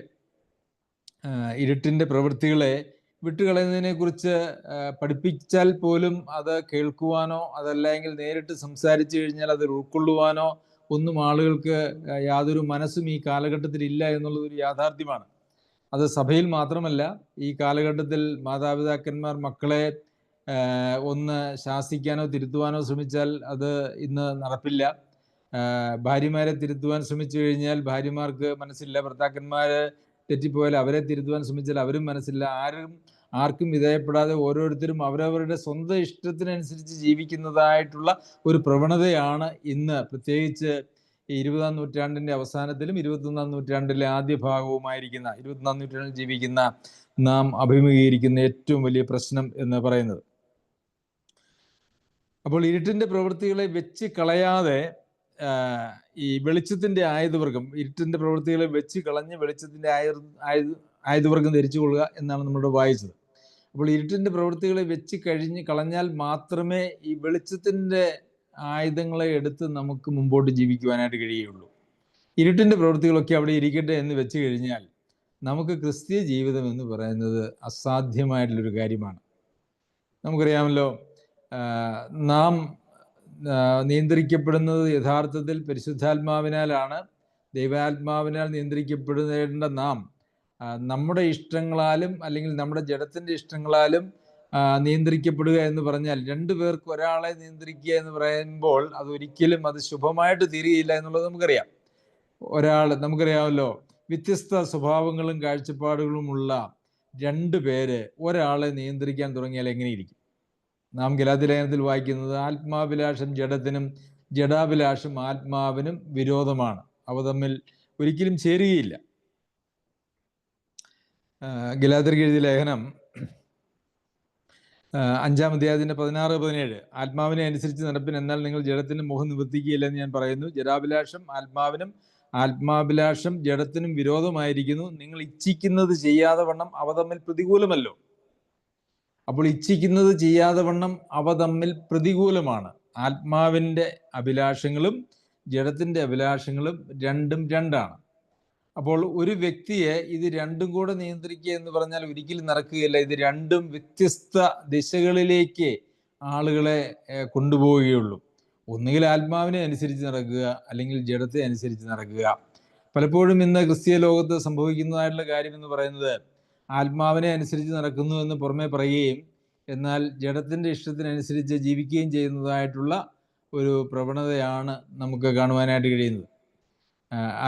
ഇരുട്ടിൻ്റെ പ്രവൃത്തികളെ വിട്ടുകളയുന്നതിനെക്കുറിച്ച് പഠിപ്പിച്ചാൽ പോലും അത് കേൾക്കുവാനോ അതല്ലെങ്കിൽ നേരിട്ട് സംസാരിച്ചു കഴിഞ്ഞാൽ അത് ഉൾക്കൊള്ളുവാനോ ഒന്നും ആളുകൾക്ക് യാതൊരു മനസ്സും ഈ കാലഘട്ടത്തിൽ ഇല്ല എന്നുള്ളതൊരു യാഥാർത്ഥ്യമാണ്. അത് സഭയിൽ മാത്രമല്ല, ഈ കാലഘട്ടത്തിൽ മാതാപിതാക്കന്മാർ മക്കളെ ഒന്ന് ശാസിക്കാനോ തിരുത്തുവാനോ ശ്രമിച്ചാൽ അത് ഇന്ന് നടപ്പില്ല. ഭാര്യമാരെ തിരുത്തുവാൻ ശ്രമിച്ചു കഴിഞ്ഞാൽ ഭാര്യമാർക്ക് മനസ്സില്ല, ഭർത്താക്കന്മാർ തെറ്റിപ്പോയാൽ അവരെ തിരുത്തുവാൻ ശ്രമിച്ചാൽ അവരും മനസ്സില്ല. ആർക്കും വിധേയപ്പെടാതെ ഓരോരുത്തരും അവരവരുടെ സ്വന്തം ഇഷ്ടത്തിനനുസരിച്ച് ജീവിക്കുന്നതായിട്ടുള്ള ഒരു പ്രവണതയാണ് ഇന്ന്, പ്രത്യേകിച്ച് 20-ാം നൂറ്റാണ്ടിൻ്റെ അവസാനത്തിലും 21-ാം നൂറ്റാണ്ടിലെ ആദ്യ ഭാഗവുമായിരിക്കുന്ന 21-ാം നൂറ്റാണ്ടിൽ ജീവിക്കുന്ന നാം അഭിമുഖീകരിക്കുന്ന ഏറ്റവും വലിയ പ്രശ്നം എന്ന് പറയുന്നത്. അപ്പോൾ ഇരുട്ടിൻ്റെ പ്രവൃത്തികളെ വെച്ച് കളയാതെ ഈ വെളിച്ചത്തിൻ്റെ ആയുധവർഗം, ഇരുട്ടിൻ്റെ പ്രവൃത്തികളെ വെച്ച് കളഞ്ഞ് വെളിച്ചത്തിൻ്റെ ആയുധവർഗം ധരിച്ചു കൊള്ളുക എന്നാണ് നമ്മൾ വായിച്ചത്. അപ്പോൾ ഇരുട്ടിൻ്റെ പ്രവൃത്തികളെ വെച്ച് കളഞ്ഞാൽ മാത്രമേ ഈ വെളിച്ചത്തിൻ്റെ ആയുധങ്ങളെ എടുത്ത് നമുക്ക് മുമ്പോട്ട് ജീവിക്കുവാനായിട്ട് കഴിയുള്ളൂ. ഇരുട്ടിൻ്റെ പ്രവൃത്തികളൊക്കെ അവിടെ ഇരിക്കട്ടെ എന്ന് വെച്ച് കഴിഞ്ഞാൽ നമുക്ക് ക്രിസ്തീയ ജീവിതം എന്ന് പറയുന്നത് അസാധ്യമായിട്ടുള്ളൊരു കാര്യമാണ്. നമുക്കറിയാമല്ലോ, നാം നിയന്ത്രിക്കപ്പെടുന്നത് യഥാർത്ഥത്തിൽ പരിശുദ്ധാത്മാവിനാലാണ്. ദൈവാത്മാവിനാൽ നിയന്ത്രിക്കപ്പെടേണ്ട നാം നമ്മുടെ ഇഷ്ടങ്ങളാലും അല്ലെങ്കിൽ നമ്മുടെ ജഡത്തിൻ്റെ ഇഷ്ടങ്ങളാലും നിയന്ത്രിക്കപ്പെടുക എന്ന് പറഞ്ഞാൽ, രണ്ടു പേർക്ക് ഒരാളെ നിയന്ത്രിക്കുക എന്ന് പറയുമ്പോൾ അതൊരിക്കലും അത് ശുഭമായിട്ട് തീരുകയില്ല എന്നുള്ളത് നമുക്കറിയാം. നമുക്കറിയാമല്ലോ, വ്യത്യസ്ത സ്വഭാവങ്ങളും കാഴ്ചപ്പാടുകളുമുള്ള രണ്ടു പേര് ഒരാളെ നിയന്ത്രിക്കാൻ തുടങ്ങിയാൽ എങ്ങനെയിരിക്കും? നാം ഗലാത്യലേഖനത്തിൽ വായിക്കുന്നത്, ആത്മാഭിലാഷം ജഡത്തിനും ജഡാഭിലാഷം ആത്മാവിനും വിരോധമാണ്, അവ തമ്മിൽ ഒരിക്കലും ചേരുകയില്ല. ഗലാത്യർക്ക് എഴുതിയ ലേഖനം 5-ാം അധ്യായത്തിന്റെ 16-17, ആത്മാവിനെ അനുസരിച്ച് നടപ്പിൻ, എന്നാൽ നിങ്ങൾ ജഡത്തിന് മുഖം നിവർത്തിക്കുകയില്ല എന്ന് ഞാൻ പറയുന്നു. ജഡാഭിലാഷം ആത്മാവിനും ആത്മാഭിലാഷം ജഡത്തിനും വിരോധമായിരിക്കുന്നു. നിങ്ങൾ ഇച്ഛിക്കുന്നത് ചെയ്യാതെ വണ്ണം അവ തമ്മിൽ പ്രതികൂലമല്ലോ. അപ്പോൾ ഇച്ഛിക്കുന്നത് ചെയ്യാതെ വണ്ണം അവ തമ്മിൽ പ്രതികൂലമാണ്. ആത്മാവിൻ്റെ അഭിലാഷങ്ങളും ജഡത്തിൻ്റെ അഭിലാഷങ്ങളും രണ്ടും രണ്ടാണ്. അപ്പോൾ ഒരു വ്യക്തിയെ ഇത് രണ്ടും കൂടെ നിയന്ത്രിക്കുക എന്ന് പറഞ്ഞാൽ ഒരിക്കലും നടക്കുകയില്ല. ഇത് രണ്ടും വ്യത്യസ്ത ദിശകളിലേക്ക് ആളുകളെ കൊണ്ടുപോവുകയുള്ളൂ. ഒന്നുകിൽ ആത്മാവിനെ അനുസരിച്ച് നടക്കുക, അല്ലെങ്കിൽ ജഡത്തെ അനുസരിച്ച് നടക്കുക. പലപ്പോഴും ഇന്ന് ക്രിസ്തീയ ലോകത്ത് സംഭവിക്കുന്നതായിട്ടുള്ള കാര്യം എന്ന് പറയുന്നത്, ആത്മാവിനെ അനുസരിച്ച് നടക്കുന്നു എന്ന് പുറമെ പറയുകയും എന്നാൽ ജഡത്തിൻ്റെ ഇഷ്ടത്തിനനുസരിച്ച് ജീവിക്കുകയും ചെയ്യുന്നതായിട്ടുള്ള ഒരു പ്രവണതയാണ് നമുക്ക് കാണുവാനായിട്ട് കഴിയുന്നത്.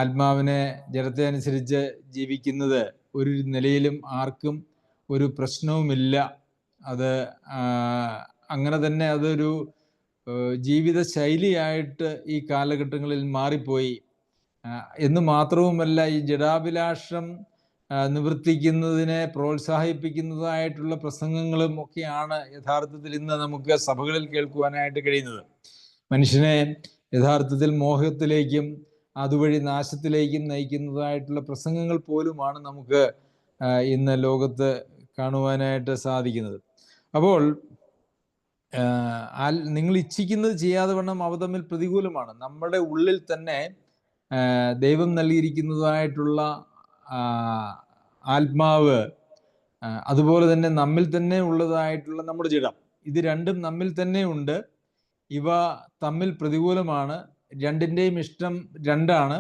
ആത്മാവിനെ ജഡത്തെ അനുസരിച്ച് ജീവിക്കുന്നത് ഒരു നിലയിലും ആർക്കും ഒരു പ്രശ്നവുമില്ല. അത് അങ്ങനെ തന്നെ അതൊരു ജീവിത ശൈലിയായിട്ട് ഈ കാലഘട്ടങ്ങളിൽ മാറിപ്പോയി എന്ന് മാത്രവുമല്ല, ഈ ജഡാഭിലാഷം നിവർത്തിക്കുന്നതിനെ പ്രോത്സാഹിപ്പിക്കുന്നതായിട്ടുള്ള പ്രസംഗങ്ങളും ഒക്കെയാണ് യഥാർത്ഥത്തിൽ ഇന്ന് നമുക്ക് സഭകളിൽ കേൾക്കുവാനായിട്ട് കഴിയുന്നത്. മനുഷ്യനെ യഥാർത്ഥത്തിൽ മോഹത്തിലേക്കും അതുവഴി നാശത്തിലേക്കും നയിക്കുന്നതായിട്ടുള്ള പ്രസംഗങ്ങൾ പോലുമാണ് നമുക്ക് ഇന്ന് ലോകത്ത് കാണുവാനായിട്ട് സാധിക്കുന്നത്. അപ്പോൾ നിങ്ങൾ ഇച്ഛിക്കുന്നത് ചെയ്യാതെ വണ്ണം അവ തമ്മിൽ പ്രതികൂലമാണ്. നമ്മുടെ ഉള്ളിൽ തന്നെ ദൈവം നൽകിയിരിക്കുന്നതായിട്ടുള്ള ആത്മാവ്, അതുപോലെ തന്നെ നമ്മിൽ തന്നെ ഉള്ളതായിട്ടുള്ള നമ്മുടെ ജഡം, ഇത് രണ്ടും നമ്മിൽ തന്നെ ഉണ്ട്. ഇവ തമ്മിൽ പ്രതികൂലമാണ്. രണ്ടിൻ്റെയും ഇഷ്ടം രണ്ടാണ്.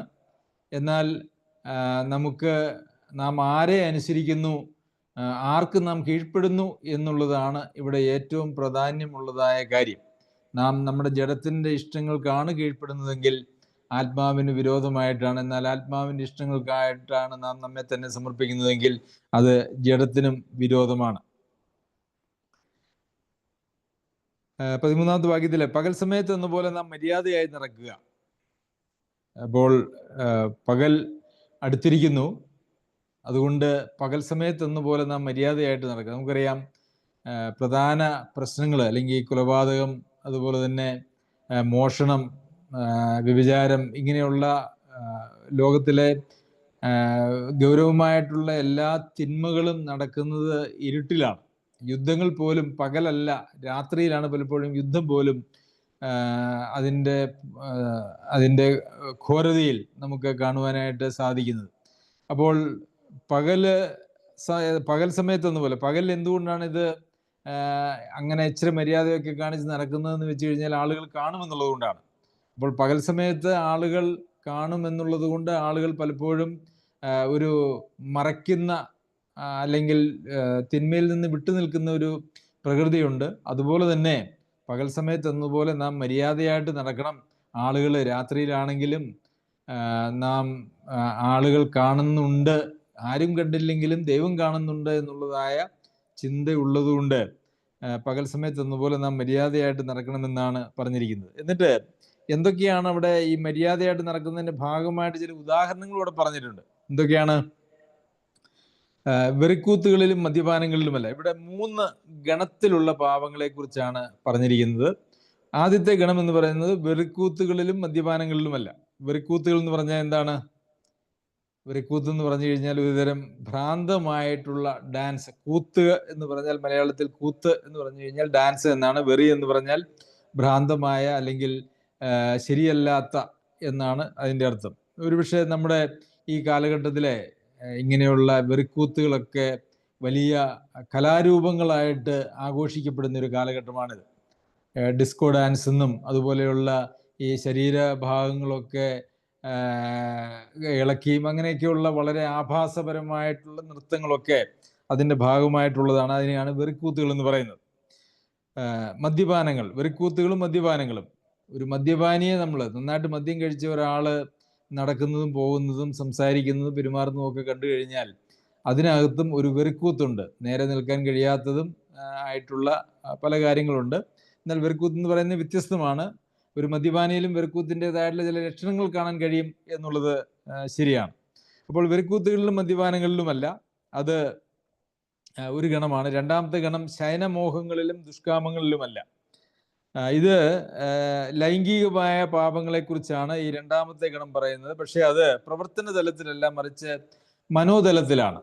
എന്നാൽ നാം ആരെ അനുസരിക്കുന്നു ആർക്ക് നാം കീഴ്പ്പെടുന്നു എന്നുള്ളതാണ് ഇവിടെ ഏറ്റവും പ്രാധാന്യമുള്ളതായ കാര്യം. നാം നമ്മുടെ ജഡത്തിൻ്റെ ഇഷ്ടങ്ങൾക്കാണ് കീഴ്പ്പെടുന്നതെങ്കിൽ ആത്മാവിന് വിരോധമായിട്ടാണ്. എന്നാൽ ആത്മാവിൻ്റെ ഇഷ്ടങ്ങൾക്കായിട്ടാണ് നാം നമ്മെ തന്നെ സമർപ്പിക്കുന്നതെങ്കിൽ അത് ജഡത്തിനും വിരോധമാണ്. 13ാമത്തെ വാക്യത്തിലെ പകൽ സമയത്ത് എന്നപോലെ നാം മര്യാദയായി നടക്കുക. അപ്പോൾ പകൽ അടുത്തിരിക്കുന്നു, അതുകൊണ്ട് പകൽ സമയത്ത് എന്നപോലെ നാം മര്യാദയായിട്ട് നടക്കുക. നമുക്കറിയാം, പ്രധാന പ്രശ്നങ്ങൾ അല്ലെങ്കിൽ കൊലപാതകം, അതുപോലെ തന്നെ മോഷണം, വ്യഭിചാരം, ഇങ്ങനെയുള്ള ലോകത്തിലെ ഗൗരവമായിട്ടുള്ള എല്ലാ തിന്മകളും നടക്കുന്നത് ഇരുട്ടിലാണ്. യുദ്ധങ്ങൾ പോലും പകലല്ല, രാത്രിയിലാണ് പലപ്പോഴും യുദ്ധം പോലും അതിൻ്റെ ഘോരതയിൽ നമുക്ക് കാണുവാനായിട്ട് സാധിക്കുന്നത്. അപ്പോൾ പകൽ സമയത്തൊന്നു പോലെ, പകൽ എന്തുകൊണ്ടാണ് ഇത് അങ്ങനെ ഇച്ചിരി മര്യാദയൊക്കെ കാണിച്ച് നടക്കുന്നതെന്ന് വെച്ച് കഴിഞ്ഞാൽ ആളുകൾ കാണുമെന്നുള്ളത് കൊണ്ടാണ്. അപ്പോൾ പകൽ സമയത്ത് ആളുകൾ കാണുമെന്നുള്ളത് കൊണ്ട് ആളുകൾ പലപ്പോഴും ഒരു മറയ്ക്കുന്ന അല്ലെങ്കിൽ തിന്മയിൽ നിന്ന് വിട്ടു നിൽക്കുന്ന ഒരു പ്രകൃതിയുണ്ട്. അതുപോലെ തന്നെ പകൽ സമയത്ത് എന്നതുപോലെ നാം മര്യാദയായിട്ട് നടക്കണം. ആളുകൾ രാത്രിയിലാണെങ്കിലും നാം ആളുകൾ കാണുന്നുണ്ട്, ആരും കണ്ടില്ലെങ്കിലും ദൈവം കാണുന്നുണ്ട് എന്നുള്ളതായ ചിന്തയുള്ളതുകൊണ്ട് പകൽ സമയത്ത് എന്നതുപോലെ നാം മര്യാദയായിട്ട് നടക്കണമെന്നാണ് പറഞ്ഞിരിക്കുന്നത്. എന്നിട്ട് എന്തൊക്കെയാണ് അവിടെ ഈ മര്യാദയായിട്ട് നടക്കുന്നതിന്റെ ഭാഗമായിട്ട് ചില ഉദാഹരണങ്ങൾ ഇവിടെ പറഞ്ഞിട്ടുണ്ട്. എന്തൊക്കെയാണ്? വെറിക്കൂത്തുകളിലും മദ്യപാനങ്ങളിലുമല്ല. ഇവിടെ 3 ഗണത്തിലുള്ള പാപങ്ങളെ കുറിച്ചാണ് പറഞ്ഞിരിക്കുന്നത്. ആദ്യത്തെ ഗണം എന്ന് പറയുന്നത് വെറിക്കൂത്തുകളിലും മദ്യപാനങ്ങളിലുമല്ല. വെറിക്കൂത്തുകൾ എന്ന് പറഞ്ഞാൽ എന്താണ്? വെറിക്കൂത്ത് എന്ന് പറഞ്ഞു കഴിഞ്ഞാൽ ഒരുതരം ഭ്രാന്തമായിട്ടുള്ള ഡാൻസ്. കൂത്ത് എന്ന് പറഞ്ഞാൽ മലയാളത്തിൽ കൂത്ത് എന്ന് പറഞ്ഞു കഴിഞ്ഞാൽ ഡാൻസ് എന്നാണ്. വെറി എന്ന് പറഞ്ഞാൽ ഭ്രാന്തമായ അല്ലെങ്കിൽ ശരിയല്ലാത്ത എന്നാണ് അതിൻ്റെ അർത്ഥം. ഒരുപക്ഷെ നമ്മുടെ ഈ കാലഘട്ടത്തിലെ ഇങ്ങനെയുള്ള വെറിക്കൂത്തുകളൊക്കെ വലിയ കലാരൂപങ്ങളായിട്ട് ആഘോഷിക്കപ്പെടുന്ന ഒരു കാലഘട്ടമാണിത്. ഡിസ്കോ ഡാൻസ് എന്നും അതുപോലെയുള്ള ഈ ശരീരഭാഗങ്ങളൊക്കെ ഇളക്കിയും അങ്ങനെയൊക്കെയുള്ള വളരെ ആഭാസപരമായിട്ടുള്ള നൃത്തങ്ങളൊക്കെ അതിൻ്റെ ഭാഗമായിട്ടുള്ളതാണ്. അതിനെയാണ് വെറിക്കൂത്തുകൾ എന്ന് പറയുന്നത്. മദ്യപാനങ്ങൾ, വെറിക്കൂത്തുകളും മദ്യപാനങ്ങളും. ഒരു മദ്യപാനിയെ നമ്മൾ നന്നായിട്ട് മദ്യം കഴിച്ച ഒരാൾ നടക്കുന്നതും പോകുന്നതും സംസാരിക്കുന്നതും പെരുമാറുന്നതും ഒക്കെ കണ്ടു കഴിഞ്ഞാൽ അതിനകത്തും ഒരു വെറിക്കൂത്തുണ്ട്. നേരെ നിൽക്കാൻ കഴിയാത്തതും ആയിട്ടുള്ള പല കാര്യങ്ങളുണ്ട്. എന്നാൽ വെറിക്കൂത്ത് എന്ന് പറയുന്നത് വ്യത്യസ്തമാണ്. ഒരു മദ്യപാനിയിലും വെറിക്കൂത്തിൻ്റെതായിട്ടുള്ള ചില ലക്ഷണങ്ങൾ കാണാൻ കഴിയും എന്നുള്ളത് ശരിയാണ്. അപ്പോൾ വെറിക്കൂത്തുകളിലും മദ്യപാനങ്ങളിലുമല്ല, അത് ഒരു ഗണമാണ്. രണ്ടാമത്തെ ഗണം ശയനമോഹങ്ങളിലും ദുഷ്കാമങ്ങളിലുമല്ല. ഇത് ലൈംഗികമായ പാപങ്ങളെക്കുറിച്ചാണ് ഈ രണ്ടാമത്തെ ഗണം പറയുന്നത്. പക്ഷെ അത് പ്രവർത്തന തലത്തിലല്ല, മറിച്ച് മനോതലത്തിലാണ്.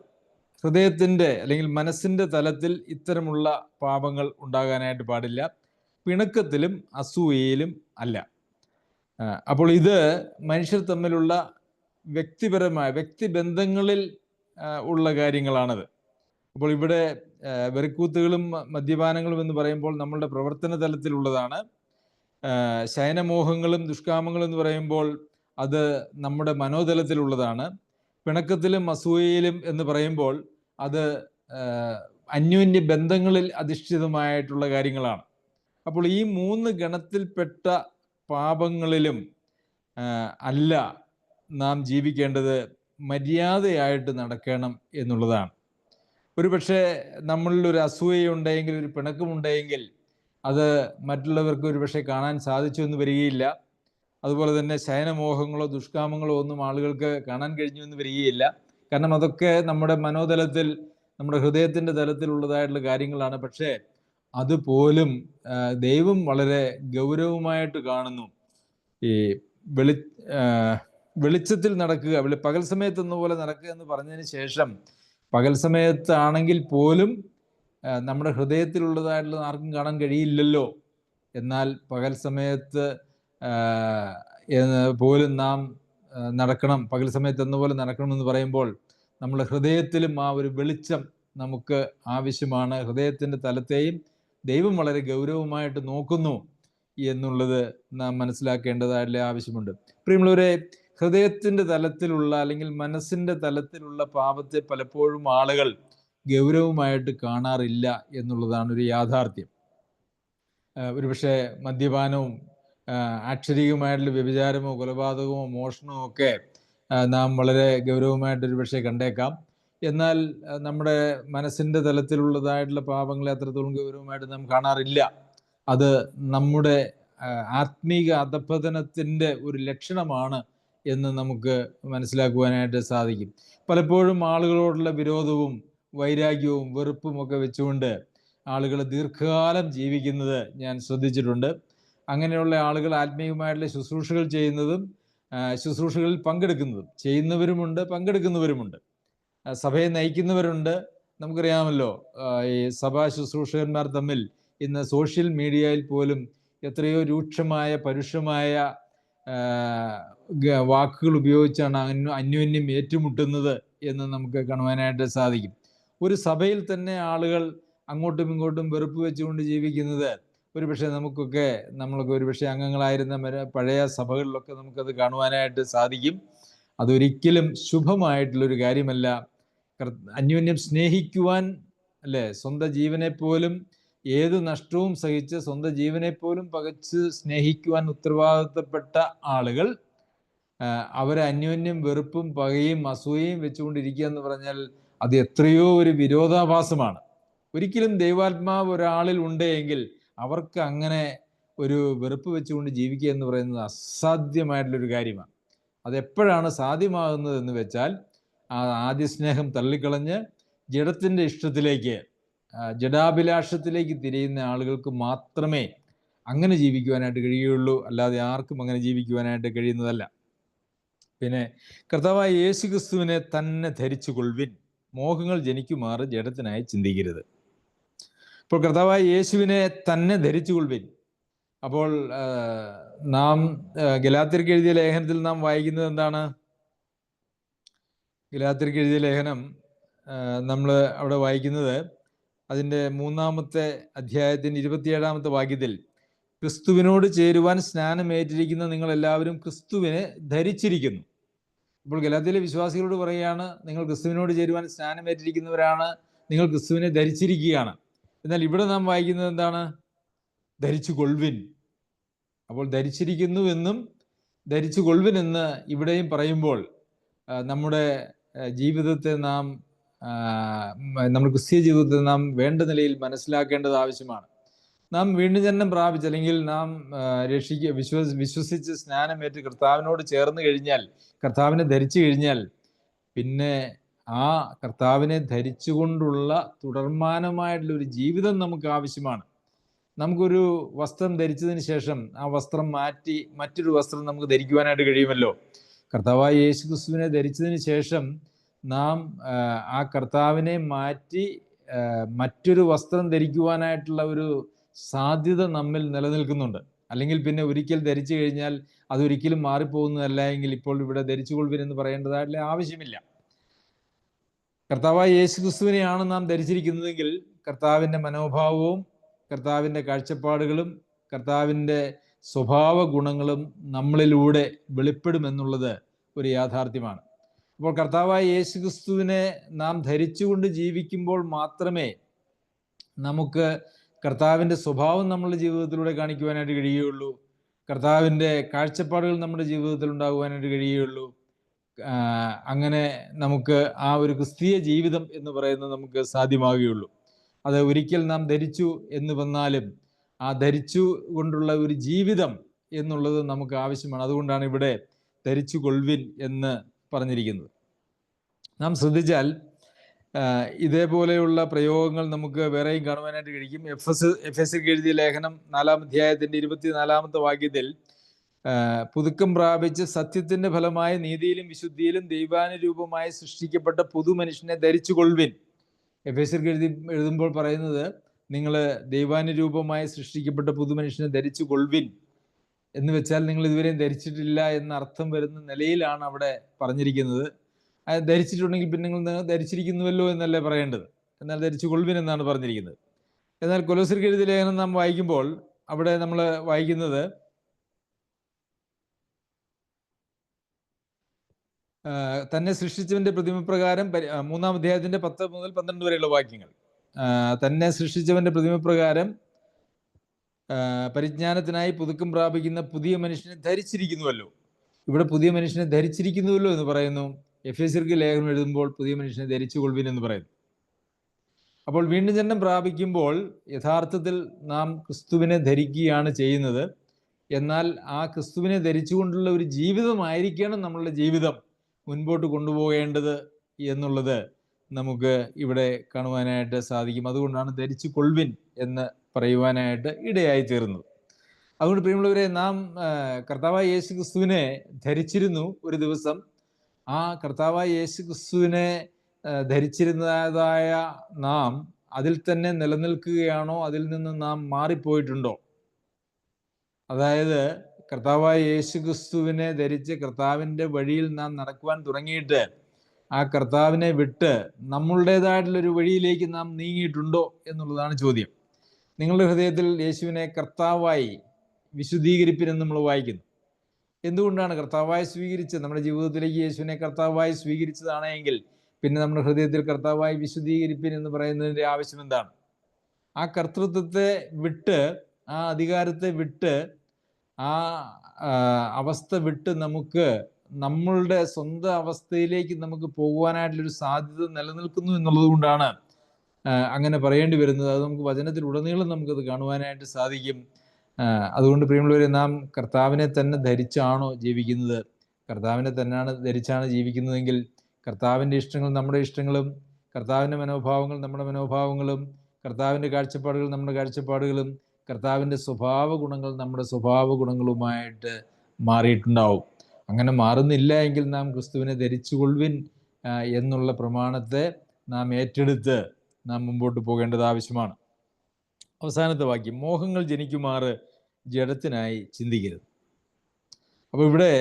ഹൃദയത്തിൻ്റെ അല്ലെങ്കിൽ മനസ്സിൻ്റെ തലത്തിൽ ഇത്തരമുള്ള പാപങ്ങൾ ഉണ്ടാകാനായിട്ട് പാടില്ല. പിണക്കത്തിലും അസൂയയിലും അല്ല. അപ്പോൾ ഇത് മനുഷ്യർ തമ്മിലുള്ള വ്യക്തിപരമായ വ്യക്തിബന്ധങ്ങളിൽ ഉള്ള കാര്യങ്ങളാണത്. അപ്പോൾ ഇവിടെ വെറിക്കൂത്തുകളും മദ്യപാനങ്ങളും എന്ന് പറയുമ്പോൾ നമ്മളുടെ പ്രവർത്തന തലത്തിലുള്ളതാണ്. ശയനമോഹങ്ങളും ദുഷ്കാമങ്ങളും എന്ന് പറയുമ്പോൾ അത് നമ്മുടെ മനോതലത്തിലുള്ളതാണ്. പിണക്കത്തിലും അസൂയയിലും എന്ന് പറയുമ്പോൾ അത് അന്യോന്യ ബന്ധങ്ങളിൽ അധിഷ്ഠിതമായിട്ടുള്ള കാര്യങ്ങളാണ്. അപ്പോൾ ഈ 3 ഗണത്തിൽപ്പെട്ട പാപങ്ങളിലും അല്ല നാം ജീവിക്കേണ്ടത്, മര്യാദയായിട്ട് നടക്കണം എന്നുള്ളതാണ്. ഒരുപക്ഷെ നമ്മളിൽ ഒരു അസൂയയുണ്ടെങ്കിൽ, ഒരു പിണക്കമുണ്ടെങ്കിൽ അത് മറ്റുള്ളവർക്ക് ഒരുപക്ഷെ കാണാൻ സാധിച്ചു എന്ന് വരികയില്ല. അതുപോലെ തന്നെ ശയനമോഹങ്ങളോ ദുഷ്കാമങ്ങളോ ഒന്നും ആളുകൾക്ക് കാണാൻ കഴിഞ്ഞു എന്ന് വരികയില്ല. കാരണം അതൊക്കെ നമ്മുടെ മനോതലത്തിൽ, നമ്മുടെ ഹൃദയത്തിൻ്റെ തലത്തിലുള്ളതായിട്ടുള്ള കാര്യങ്ങളാണ്. പക്ഷേ അതുപോലും ദൈവം വളരെ ഗൗരവമായിട്ട് കാണുന്നു. ഈ വെളിച്ചത്തിൽ നടക്കുക, പകൽ സമയത്തെന്ന പോലെ നടക്കുക എന്ന് പറഞ്ഞതിന് ശേഷം പകൽ സമയത്താണെങ്കിൽ പോലും നമ്മുടെ ഹൃദയത്തിലുള്ളതായിട്ടുള്ള ആർക്കും കാണാൻ കഴിയില്ലല്ലോ. എന്നാൽ പകൽ സമയത്ത് പോലും നാം നടക്കണം, പകൽ സമയത്ത് എന്ന പോലെ നടക്കണമെന്ന് പറയുമ്പോൾ നമ്മുടെ ഹൃദയത്തിലും ആ ഒരു വെളിച്ചം നമുക്ക് ആവശ്യമാണ്. ഹൃദയത്തിൻ്റെ തലത്തെയും ദൈവം വളരെ ഗൗരവമായിട്ട് നോക്കുന്നു എന്നുള്ളത് നാം മനസ്സിലാക്കേണ്ടതായിട്ടുള്ള ആവശ്യമുണ്ട്. പ്രിയമുള്ളവരെ, ഹൃദയത്തിൻ്റെ തലത്തിലുള്ള അല്ലെങ്കിൽ മനസ്സിൻ്റെ തലത്തിലുള്ള പാപത്തെ പലപ്പോഴും ആളുകൾ ഗൗരവമായിട്ട് കാണാറില്ല എന്നുള്ളതാണ് ഒരു യാഥാർത്ഥ്യം. ഒരുപക്ഷെ മദ്യപാനവും ആക്ഷരികമായിട്ടുള്ള വ്യഭിചാരമോ കൊലപാതകമോ മോഷണമോ ഒക്കെ നാം വളരെ ഗൗരവമായിട്ടൊരു പക്ഷേ കണ്ടേക്കാം. എന്നാൽ നമ്മുടെ മനസ്സിൻ്റെ തലത്തിലുള്ളതായിട്ടുള്ള പാപങ്ങളെ അത്രത്തോളം ഗൗരവമായിട്ട് നാം കാണാറില്ല. അത് നമ്മുടെ ആത്മീക അധപ്പതനത്തിൻ്റെ ഒരു ലക്ഷണമാണ് എന്ന് നമുക്ക് മനസ്സിലാക്കുവാനായിട്ട് സാധിക്കും. പലപ്പോഴും ആളുകളോടുള്ള വിരോധവും വൈരാഗ്യവും വെറുപ്പും ഒക്കെ വെച്ചുകൊണ്ട് ആളുകൾ ദീർഘകാലം ജീവിക്കുന്നത് ഞാൻ ശ്രദ്ധിച്ചിട്ടുണ്ട്. അങ്ങനെയുള്ള ആളുകൾ ആത്മീയമായിട്ടുള്ള ശുശ്രൂഷകൾ ചെയ്യുന്നതും ശുശ്രൂഷകളിൽ പങ്കെടുക്കുന്നതും, ചെയ്യുന്നവരുമുണ്ട്, പങ്കെടുക്കുന്നവരുമുണ്ട്, സഭയെ നയിക്കുന്നവരുണ്ട്. നമുക്കറിയാമല്ലോ, ഈ സഭാ ശുശ്രൂഷകന്മാർ തമ്മിൽ ഇന്ന് സോഷ്യൽ മീഡിയയിൽ പോലും എത്രയോ രൂക്ഷമായ പരുഷമായ വാക്കുകൾ ഉപയോഗിച്ചാണ് അന്യോന്യം ഏറ്റുമുട്ടുന്നത് എന്ന് നമുക്ക് കാണുവാനായിട്ട് സാധിക്കും. ഒരു സഭയിൽ തന്നെ ആളുകൾ അങ്ങോട്ടും ഇങ്ങോട്ടും വെറുപ്പ് വെച്ചുകൊണ്ട് ജീവിക്കുന്നത് ഒരുപക്ഷെ നമ്മളൊക്കെ ഒരുപക്ഷെ അംഗങ്ങളായിരുന്ന പഴയ സഭകളിലൊക്കെ നമുക്കത് കാണുവാനായിട്ട് സാധിക്കും. അതൊരിക്കലും ശുഭമായിട്ടുള്ളൊരു കാര്യമല്ല. അന്യോന്യം സ്നേഹിക്കുവാൻ, അല്ലേ, സ്വന്തം ജീവനെ പോലും ഏത് നഷ്ടവും സഹിച്ച് സ്വന്തം ജീവനെ പോലും പകച്ച് സ്നേഹിക്കുവാൻ ഉത്തരവാദിത്തപ്പെട്ട ആളുകൾ അവരെ അന്യോന്യം വെറുപ്പും പകയും അസൂയയും വെച്ചുകൊണ്ടിരിക്കുക എന്ന് പറഞ്ഞാൽ അത് എത്രയോ ഒരു വിരോധാഭാസമാണ്. ഒരിക്കലും ദൈവാത്മാവ് ഒരാളിൽ ഉണ്ടെങ്കിൽ അവർക്ക് അങ്ങനെ ഒരു വെറുപ്പ് വെച്ചുകൊണ്ട് ജീവിക്കുക എന്ന് പറയുന്നത് അസാധ്യമായിട്ടുള്ളൊരു കാര്യമാണ്. അതെപ്പോഴാണ് സാധ്യമാകുന്നത് എന്ന് വെച്ചാൽ ആ ആദ്യ സ്നേഹം തള്ളിക്കളഞ്ഞ് ജഡത്തിൻ്റെ ഇഷ്ടത്തിലേക്ക്, ജഡാഭിലാഷത്തിലേക്ക് തിരിയുന്ന ആളുകൾക്ക് മാത്രമേ അങ്ങനെ ജീവിക്കുവാനായിട്ട് കഴിയുകയുള്ളൂ. അല്ലാതെ ആർക്കും അങ്ങനെ ജീവിക്കുവാനായിട്ട് കഴിയുന്നതല്ല. പിന്നെ കർത്താവായ യേശു ക്രിസ്തുവിനെ തന്നെ ധരിച്ചു കൊള്ളുവിൻ, മോഹങ്ങൾ ജനിക്കുമാറ് ജഡത്തിനായി ചിന്തിക്കരുത്. അപ്പോൾ കർത്താവായ യേശുവിനെ തന്നെ ധരിച്ചു കൊള്ളുവിൻ. അപ്പോൾ നാം ഗലാത്യർക്ക് എഴുതിയ ലേഖനത്തിൽ നാം വായിക്കുന്നത് എന്താണ്? ഗലാത്യർക്ക് എഴുതിയ ലേഖനം നമ്മൾ അവിടെ വായിക്കുന്നത് അതിൻ്റെ 3-ാമത്തെ അധ്യായത്തിൻ്റെ 27-ാമത്തെ വാക്യത്തിൽ, ക്രിസ്തുവിനോട് ചേരുവാൻ സ്നാനമേറ്റിരിക്കുന്ന നിങ്ങളെല്ലാവരും ക്രിസ്തുവിനെ ധരിച്ചിരിക്കുന്നു. ഇപ്പോൾ ഗലാത്യയിലെ വിശ്വാസികളോട് പറയുകയാണ്, നിങ്ങൾ ക്രിസ്തുവിനോട് ചേരുവാൻ സ്നാനമേറ്റിരിക്കുന്നവരാണ്, നിങ്ങൾ ക്രിസ്തുവിനെ ധരിച്ചിരിക്കുകയാണ്. എന്നാൽ ഇവിടെ നാം വായിക്കുന്നത് എന്താണ്? ധരിച്ചു കൊള്ളുവിൻ. അപ്പോൾ ധരിച്ചിരിക്കുന്നു എന്നും ധരിച്ചു കൊള്ളുവിൻ എന്ന് ഇവിടെയും പറയുമ്പോൾ നമ്മുടെ ജീവിതത്തെ നമ്മുടെ ക്രിസ്തീയ ജീവിതത്തെ നാം വേണ്ട നിലയിൽ മനസ്സിലാക്കേണ്ടത് ആവശ്യമാണ്. നാം വീണ്ടും ജനനം പ്രാപിച്ച്, അല്ലെങ്കിൽ നാം വിശ്വസിച്ച് സ്നാനമേറ്റ് കർത്താവിനോട് ചേർന്ന് കഴിഞ്ഞാൽ, കർത്താവിനെ ധരിച്ചു കഴിഞ്ഞാൽ, പിന്നെ ആ കർത്താവിനെ ധരിച്ചുകൊണ്ടുള്ള തുടർമാനമായിട്ടുള്ളൊരു ജീവിതം നമുക്ക് ആവശ്യമാണ്. നമുക്കൊരു വസ്ത്രം ധരിച്ചതിന് ശേഷം ആ വസ്ത്രം മാറ്റി മറ്റൊരു വസ്ത്രം നമുക്ക് ധരിക്കുവാനായിട്ട് കഴിയുമല്ലോ. കർത്താവായ യേശു ക്രിസ്തുവിനെ ധരിച്ചതിന് ശേഷം നാം ആ കർത്താവിനെ മാറ്റി മറ്റൊരു വസ്ത്രം ധരിക്കുവാനായിട്ടുള്ള ഒരു സാധ്യത നമ്മിൽ നിലനിൽക്കുന്നുണ്ട്. അല്ലെങ്കിൽ പിന്നെ ഒരിക്കൽ ധരിച്ചു കഴിഞ്ഞാൽ അതൊരിക്കലും മാറിപ്പോകുന്നതല്ല എങ്കിൽ ഇപ്പോൾ ഇവിടെ ധരിച്ചു കൊള്ളുവിൻ പറയേണ്ടതായിട്ടുള്ള ആവശ്യമില്ല. കർത്താവായ യേശു ക്രിസ്തുവിനെയാണ് നാം ധരിച്ചിരിക്കുന്നതെങ്കിൽ കർത്താവിൻ്റെ മനോഭാവവും കർത്താവിൻ്റെ കാഴ്ചപ്പാടുകളും കർത്താവിൻ്റെ സ്വഭാവ ഗുണങ്ങളും നമ്മളിലൂടെ വെളിപ്പെടുമെന്നുള്ളത് ഒരു യാഥാർത്ഥ്യമാണ്. അപ്പോൾ കർത്താവായ യേശു ക്രിസ്തുവിനെ നാം ധരിച്ചുകൊണ്ട് ജീവിക്കുമ്പോൾ മാത്രമേ നമുക്ക് കർത്താവിൻ്റെ സ്വഭാവം നമ്മുടെ ജീവിതത്തിലൂടെ കാണിക്കുവാനായിട്ട് കഴിയുകയുള്ളൂ. കർത്താവിൻ്റെ കാഴ്ചപ്പാടുകൾ നമ്മുടെ ജീവിതത്തിൽ ഉണ്ടാകുവാനായിട്ട് കഴിയുകയുള്ളൂ. അങ്ങനെ നമുക്ക് ആ ഒരു ക്രിസ്തീയ ജീവിതം എന്ന് പറയുന്നത് നമുക്ക് സാധ്യമാകുകയുള്ളൂ. അത് ഒരിക്കൽ നാം ധരിച്ചു എന്ന് വന്നാലും ആ ധരിച്ചു കൊണ്ടുള്ള ഒരു ജീവിതം എന്നുള്ളത് നമുക്ക് ആവശ്യമാണ്. അതുകൊണ്ടാണ് ഇവിടെ ധരിച്ചു കൊള്ളുവിൻ എന്ന് പറഞ്ഞിരിക്കുന്നത്. നാം ശ്രദ്ധിച്ചാൽ ഇതേപോലെയുള്ള പ്രയോഗങ്ങൾ നമുക്ക് വേറെയും കാണുവാനായിട്ട് കഴിയും. എഫെസ്യർക്ക് എഴുതിയ ലേഖനം 4-ാം അധ്യായത്തിൻ്റെ 24-ാമത്തെ വാക്യത്തിൽ, പുതുക്കം പ്രാപിച്ച് സത്യത്തിന്റെ ഫലമായ നീതിയിലും വിശുദ്ധിയിലും ദൈവാനുരൂപമായി സൃഷ്ടിക്കപ്പെട്ട പുതുമനുഷ്യനെ ധരിച്ചു കൊള്ളുവിൻ. എഫെസ്യർക്ക് എഴുതുമ്പോൾ പറയുന്നത്, നിങ്ങൾ ദൈവാനുരൂപമായി സൃഷ്ടിക്കപ്പെട്ട പുതുമനുഷ്യനെ ധരിച്ചു കൊള്ളുവിൻ എന്ന് വെച്ചാൽ നിങ്ങൾ ഇതുവരെയും ധരിച്ചിട്ടില്ല എന്ന അർത്ഥം വരുന്ന നിലയിലാണ് അവിടെ പറഞ്ഞിരിക്കുന്നത്. ധരിച്ചിട്ടുണ്ടെങ്കിൽ പിന്നെ നിങ്ങൾ ധരിച്ചിരിക്കുന്നുവല്ലോ എന്നല്ലേ പറയേണ്ടത്. എന്നാൽ ധരിച്ചു കൊള്ളുവിൻ എന്നാണ് പറഞ്ഞിരിക്കുന്നത്. എന്നാൽ കൊലോസ്യർക്ക് എഴുതിയ ലേഖനം നാം വായിക്കുമ്പോൾ അവിടെ നമ്മൾ വായിക്കുന്നത്, തന്നെ സൃഷ്ടിച്ചവന്റെ പ്രതിമപ്രകാരം 3-ാം അധ്യായത്തിന്റെ 10 മുതൽ 12 വരെയുള്ള വാക്യങ്ങൾ. തന്നെ സൃഷ്ടിച്ചവന്റെ പ്രതിമപ്രകാരം പരിജ്ഞാനത്തിനായി പുതുക്കം പ്രാപിക്കുന്ന പുതിയ മനുഷ്യനെ ധരിച്ചിരിക്കുന്നുവല്ലോ. ഇവിടെ പുതിയ മനുഷ്യനെ ധരിച്ചിരിക്കുന്നുവല്ലോ എന്ന് പറയുന്നു. എഫേസ്യർക്ക് ലേഖനം എഴുതുമ്പോൾ പുതിയ മനുഷ്യനെ ധരിച്ചു കൊള്ളുവിൻ എന്ന് പറയുന്നു. അപ്പോൾ വീണ്ടും ജനനം പ്രാപിക്കുമ്പോൾ യഥാർത്ഥത്തിൽ നാം ക്രിസ്തുവിനെ ധരിക്കുകയാണ് ചെയ്യുന്നത്. എന്നാൽ ആ ക്രിസ്തുവിനെ ധരിച്ചുകൊണ്ടുള്ള ഒരു ജീവിതമായിരിക്കണം നമ്മളുടെ ജീവിതം മുൻപോട്ട് കൊണ്ടുപോകേണ്ടത് എന്നുള്ളത് നമുക്ക് ഇവിടെ കാണുവാനായിട്ട് സാധിക്കും. അതുകൊണ്ടാണ് ധരിച്ചു കൊള്ളുവിൻ എന്ന് പറയുവാനായിട്ട് ഇടയായി തീർന്നത്. അതുകൊണ്ട് പ്രിയമുള്ളവരെ, നാം കർത്താവായ യേശു ക്രിസ്തുവിനെ ധരിച്ചിരുന്നു ഒരു ദിവസം. ആ കർത്താവായ യേശു ക്രിസ്തുവിനെ ധരിച്ചിരുന്നതായ നാം അതിൽ തന്നെ നിലനിൽക്കുകയാണോ? അതിൽ നിന്ന് നാം മാറിപ്പോയിട്ടുണ്ടോ? അതായത് കർത്താവായ യേശു ക്രിസ്തുവിനെ ധരിച്ച് കർത്താവിൻ്റെ വഴിയിൽ നാം നടക്കുവാൻ തുടങ്ങിയിട്ട് ആ കർത്താവിനെ വിട്ട് നമ്മളുടേതായിട്ടുള്ളൊരു വഴിയിലേക്ക് നാം നീങ്ങിയിട്ടുണ്ടോ എന്നുള്ളതാണ് ചോദ്യം. നിങ്ങളുടെ ഹൃദയത്തിൽ യേശുവിനെ കർത്താവായി വിശുദ്ധീകരിപ്പിനെന്ന് നമ്മൾ വായിക്കുന്നു. എന്തുകൊണ്ടാണ് കർത്താവായി സ്വീകരിച്ചത്? നമ്മുടെ ജീവിതത്തിലേക്ക് യേശുവിനെ കർത്താവായി സ്വീകരിച്ചതാണെങ്കിൽ പിന്നെ നമ്മുടെ ഹൃദയത്തിൽ കർത്താവായി വിശുദ്ധീകരിപ്പിൻ എന്ന് പറയുന്നതിൻ്റെ ആവശ്യം എന്താണ്? ആ കർത്തൃത്വത്തെ വിട്ട്, ആ അധികാരത്തെ വിട്ട്, ആ അവസ്ഥ വിട്ട് നമുക്ക് നമ്മളുടെ സ്വന്തം അവസ്ഥയിലേക്ക് നമുക്ക് പോകുവാനായിട്ടുള്ളൊരു സാധ്യത നിലനിൽക്കുന്നു എന്നുള്ളത് കൊണ്ടാണ് അങ്ങനെ പറയേണ്ടി വരുന്നത്. അത് നമുക്ക് വചനത്തിലുടനീളം നമുക്കത് കാണുവാനായിട്ട് സാധിക്കും. അതുകൊണ്ട് പ്രിയമുള്ളവരെ, നാം കർത്താവിനെ തന്നെ ധരിച്ചാണോ ജീവിക്കുന്നത്? കർത്താവിനെ തന്നെയാണ് ധരിച്ചാണ് ജീവിക്കുന്നതെങ്കിൽ കർത്താവിൻ്റെ ഇഷ്ടങ്ങൾ നമ്മുടെ ഇഷ്ടങ്ങളും, കർത്താവിൻ്റെ മനോഭാവങ്ങൾ നമ്മുടെ മനോഭാവങ്ങളും, കർത്താവിൻ്റെ കാഴ്ചപ്പാടുകൾ നമ്മുടെ കാഴ്ചപ്പാടുകളും, കർത്താവിൻ്റെ സ്വഭാവ ഗുണങ്ങൾ നമ്മുടെ സ്വഭാവ ഗുണങ്ങളുമായിട്ട് മാറിയിട്ടുണ്ടാവും. അങ്ങനെ മാറുന്നില്ല എങ്കിൽ നാം ക്രിസ്തുവിനെ ധരിച്ചുകൊള്ളുവിൻ എന്നുള്ള പ്രമാണത്തെ നാം ഏറ്റെടുത്ത് നാം മുമ്പോട്ട് പോകേണ്ടത് ആവശ്യമാണ്. അവസാനത്തെ വാക്യം, മോഹങ്ങൾ ജനിക്കുമാറ് ജഡത്തിനായി ചിന്തിക്കരുത്. അപ്പോൾ ഇവിടെ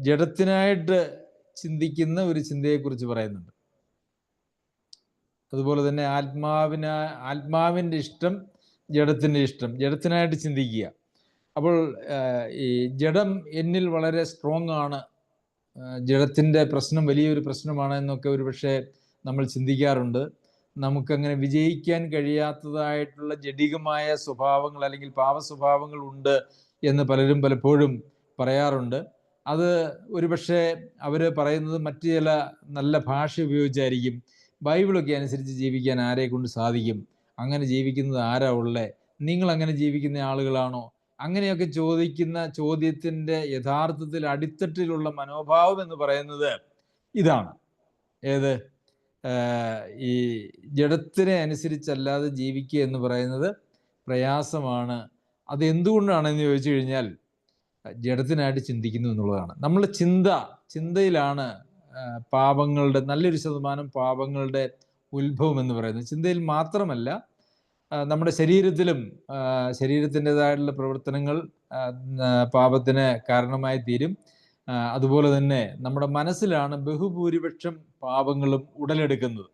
ജഡത്തിനായിട്ട് ചിന്തിക്കുന്ന ഒരു ചിന്തയെക്കുറിച്ച് പറയുന്നുണ്ട്. അതുപോലെ തന്നെ ആത്മാവിൻ്റെ ഇഷ്ടം, ജഡത്തിൻ്റെ ഇഷ്ടം, ജഡത്തിനായിട്ട് ചിന്തിക്കുക. അപ്പോൾ ഈ ജഡം എന്നിൽ വളരെ സ്ട്രോങ് ആണ്, ജഡത്തിൻ്റെ പ്രശ്നം വലിയൊരു പ്രശ്നമാണ് എന്നൊക്കെ ഒരു പക്ഷേ നമ്മൾ ചിന്തിക്കാറുണ്ട്. നമുക്കങ്ങനെ വിജയിക്കാൻ കഴിയാത്തതായിട്ടുള്ള ജഡികമായ സ്വഭാവങ്ങൾ അല്ലെങ്കിൽ പാപ സ്വഭാവങ്ങൾ ഉണ്ട് എന്ന് പലരും പലപ്പോഴും പറയാറുണ്ട്. അത് ഒരുപക്ഷെ അവർ പറയുന്നത് മറ്റു ചില നല്ല ഭാഷ ഉപയോഗിച്ചായിരിക്കും. ബൈബിളൊക്കെ അനുസരിച്ച് ജീവിക്കാൻ ആരെ കൊണ്ട് സാധിക്കും? അങ്ങനെ ജീവിക്കുന്നത് ആരാ ഉള്ളേ? നിങ്ങൾ അങ്ങനെ ജീവിക്കുന്ന ആളുകളാണോ? അങ്ങനെയൊക്കെ ചോദിക്കുന്ന ചോദ്യത്തിൻ്റെ യഥാർത്ഥത്തിൽ അടിത്തട്ടിലുള്ള മനോഭാവം എന്ന് പറയുന്നത് ഇതാണ്. ഏത്? ഈ ജഡത്തിനെ അനുസരിച്ചല്ലാതെ ജീവിക്കുക എന്ന് പറയുന്നത് പ്രയാസമാണ്. അത് എന്തുകൊണ്ടാണെന്ന് ചോദിച്ചു കഴിഞ്ഞാൽ ജഡത്തിനായിട്ട് ചിന്തിക്കുന്നു എന്നുള്ളതാണ്. നമ്മളുടെ ചിന്തയിലാണ് പാപങ്ങളുടെ നല്ലൊരു ശതമാനം പാപങ്ങളുടെ ഉത്ഭവം എന്ന് പറയുന്നത്. ചിന്തയിൽ മാത്രമല്ല, നമ്മുടെ ശരീരത്തിലും ശരീരത്തിൻ്റെതായിട്ടുള്ള പ്രവർത്തനങ്ങൾ പാപത്തിന് കാരണമായി തീരും. അതുപോലെ തന്നെ നമ്മുടെ മനസ്സിലാണ് ബഹുഭൂരിപക്ഷം പാപങ്ങളും ഉടലെടുക്കുന്നത്.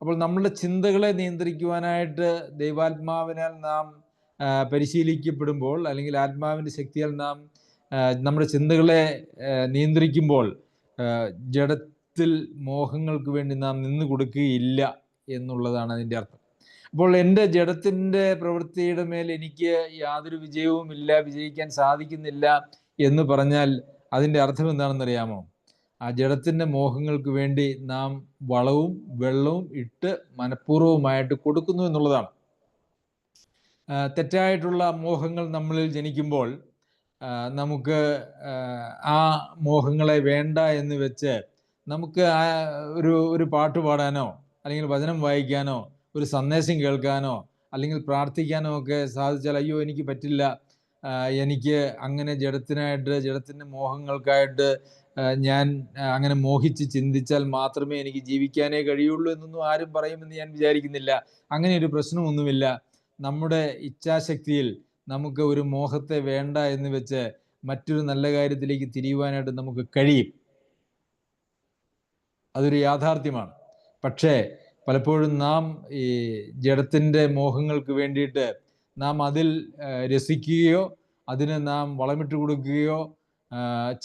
അപ്പോൾ നമ്മളുടെ ചിന്തകളെ നിയന്ത്രിക്കുവാനായിട്ട് ദൈവാത്മാവിനാൽ നാം പരിശീലിക്കപ്പെടുമ്പോൾ, അല്ലെങ്കിൽ ആത്മാവിൻ്റെ ശക്തിയാൽ നാം നമ്മുടെ ചിന്തകളെ നിയന്ത്രിക്കുമ്പോൾ ജഡത്തിൽ മോഹങ്ങൾക്ക് വേണ്ടി നാം നിന്നു കൊടുക്കുകയില്ല എന്നുള്ളതാണ് അതിൻ്റെ അർത്ഥം. അപ്പോൾ എൻ്റെ ജഡത്തിൻ്റെ പ്രവൃത്തിയുടെ മേൽ എനിക്ക് യാതൊരു വിജയവും ഇല്ല, വിജയിക്കാൻ സാധിക്കുന്നില്ല എന്ന് പറഞ്ഞാൽ അതിൻ്റെ അർത്ഥം എന്താണെന്നറിയാമോ? ആ ജഡത്തിൻ്റെ മോഹങ്ങൾക്ക് വേണ്ടി നാം വളവും വെള്ളവും ഇട്ട് മനഃപൂർവ്വമായിട്ട് കൊടുക്കുന്നു എന്നുള്ളതാണ്. തെറ്റായിട്ടുള്ള മോഹങ്ങൾ നമ്മളിൽ ജനിക്കുമ്പോൾ നമുക്ക് ആ മോഹങ്ങളെ വേണ്ട എന്ന് വെച്ച് നമുക്ക് ഒരു പാട്ട് പാടാനോ അല്ലെങ്കിൽ വചനം വായിക്കാനോ ഒരു സന്ദേശം കേൾക്കാനോ അല്ലെങ്കിൽ പ്രാർത്ഥിക്കാനോ ഒക്കെ സാധിച്ചാൽ അയ്യോ എനിക്ക് പറ്റില്ല, എനിക്ക് അങ്ങനെ ജഡത്തിൻ്റെ മോഹങ്ങൾക്കായിട്ട് ഞാൻ അങ്ങനെ മോഹിച്ച് ചിന്തിച്ചാൽ മാത്രമേ എനിക്ക് ജീവിക്കാനേ കഴിയുള്ളൂ എന്നൊന്നും ആരും പറയുമെന്ന് ഞാൻ വിചാരിക്കുന്നില്ല. അങ്ങനെ ഒരു പ്രശ്നമൊന്നുമില്ല. നമ്മുടെ ഇച്ഛാശക്തിയിൽ നമുക്ക് ഒരു മോഹത്തെ വേണ്ട എന്ന് വെച്ച് മറ്റൊരു നല്ല കാര്യത്തിലേക്ക് തിരിയുവാനായിട്ട് നമുക്ക് കഴിയും. അതൊരു യാഥാർത്ഥ്യമാണ്. പക്ഷേ പലപ്പോഴും നാം ഈ ജഡത്തിൻ്റെ മോഹങ്ങൾക്ക് വേണ്ടിയിട്ട് നാം അതിൽ രസിക്കുകയോ അതിന് നാം വളമിട്ട് കൊടുക്കുകയോ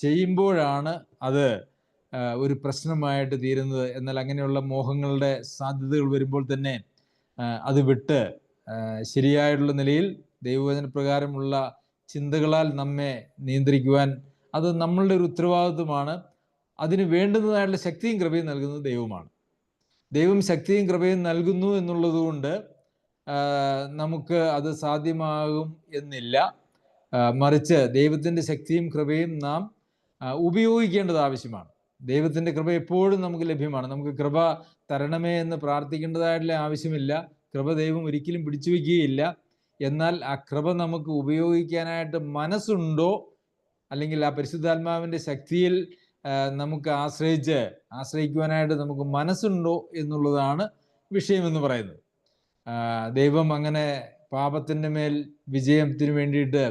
ചെയ്യുമ്പോഴാണ് അത് ഒരു പ്രശ്നമായിട്ട് തീരുന്നത്. എന്നാൽ അങ്ങനെയുള്ള മോഹങ്ങളുടെ സാധ്യതകൾ വരുമ്പോൾ തന്നെ അത് വിട്ട് ശരിയായിട്ടുള്ള നിലയിൽ ദൈവവചന പ്രകാരമുള്ള ചിന്തകളാൽ നമ്മെ നിയന്ത്രിക്കുവാൻ അത് നമ്മളുടെ ഒരു ഉത്തരവാദിത്വമാണ്. അതിന് വേണ്ടുന്നതായിട്ടുള്ള ശക്തിയും കൃപയും നൽകുന്നത് ദൈവമാണ്. ദൈവം ശക്തിയും കൃപയും നൽകുന്നു എന്നുള്ളത് കൊണ്ട് നമുക്ക് അത് സാധ്യമാകും എന്നില്ല. മറിച്ച് ദൈവത്തിൻ്റെ ശക്തിയും കൃപയും നാം ഉപയോഗിക്കേണ്ടത് ആവശ്യമാണ്. ദൈവത്തിൻ്റെ കൃപ എപ്പോഴും നമുക്ക് ലഭ്യമാണ്. നമുക്ക് കൃപ തരണമേ എന്ന് പ്രാർത്ഥിക്കേണ്ടതായിട്ടുള്ള ആവശ്യമില്ല. കൃപ ദൈവം ഒരിക്കലും പിടിച്ചു വയ്ക്കുകയില്ല. എന്നാൽ ആ കൃപ നമുക്ക് ഉപയോഗിക്കാനായിട്ട് മനസ്സുണ്ടോ, അല്ലെങ്കിൽ ആ പരിശുദ്ധാത്മാവിൻ്റെ ശക്തിയിൽ നമുക്ക് ആശ്രയിക്കുവാനായിട്ട് നമുക്ക് മനസ്സുണ്ടോ എന്നുള്ളതാണ് വിഷയമെന്ന് പറയുന്നത്. ദൈവം അങ്ങനെ പാപത്തിൻ്റെ മേൽ വിജയത്തിന് വേണ്ടിയിട്ട്,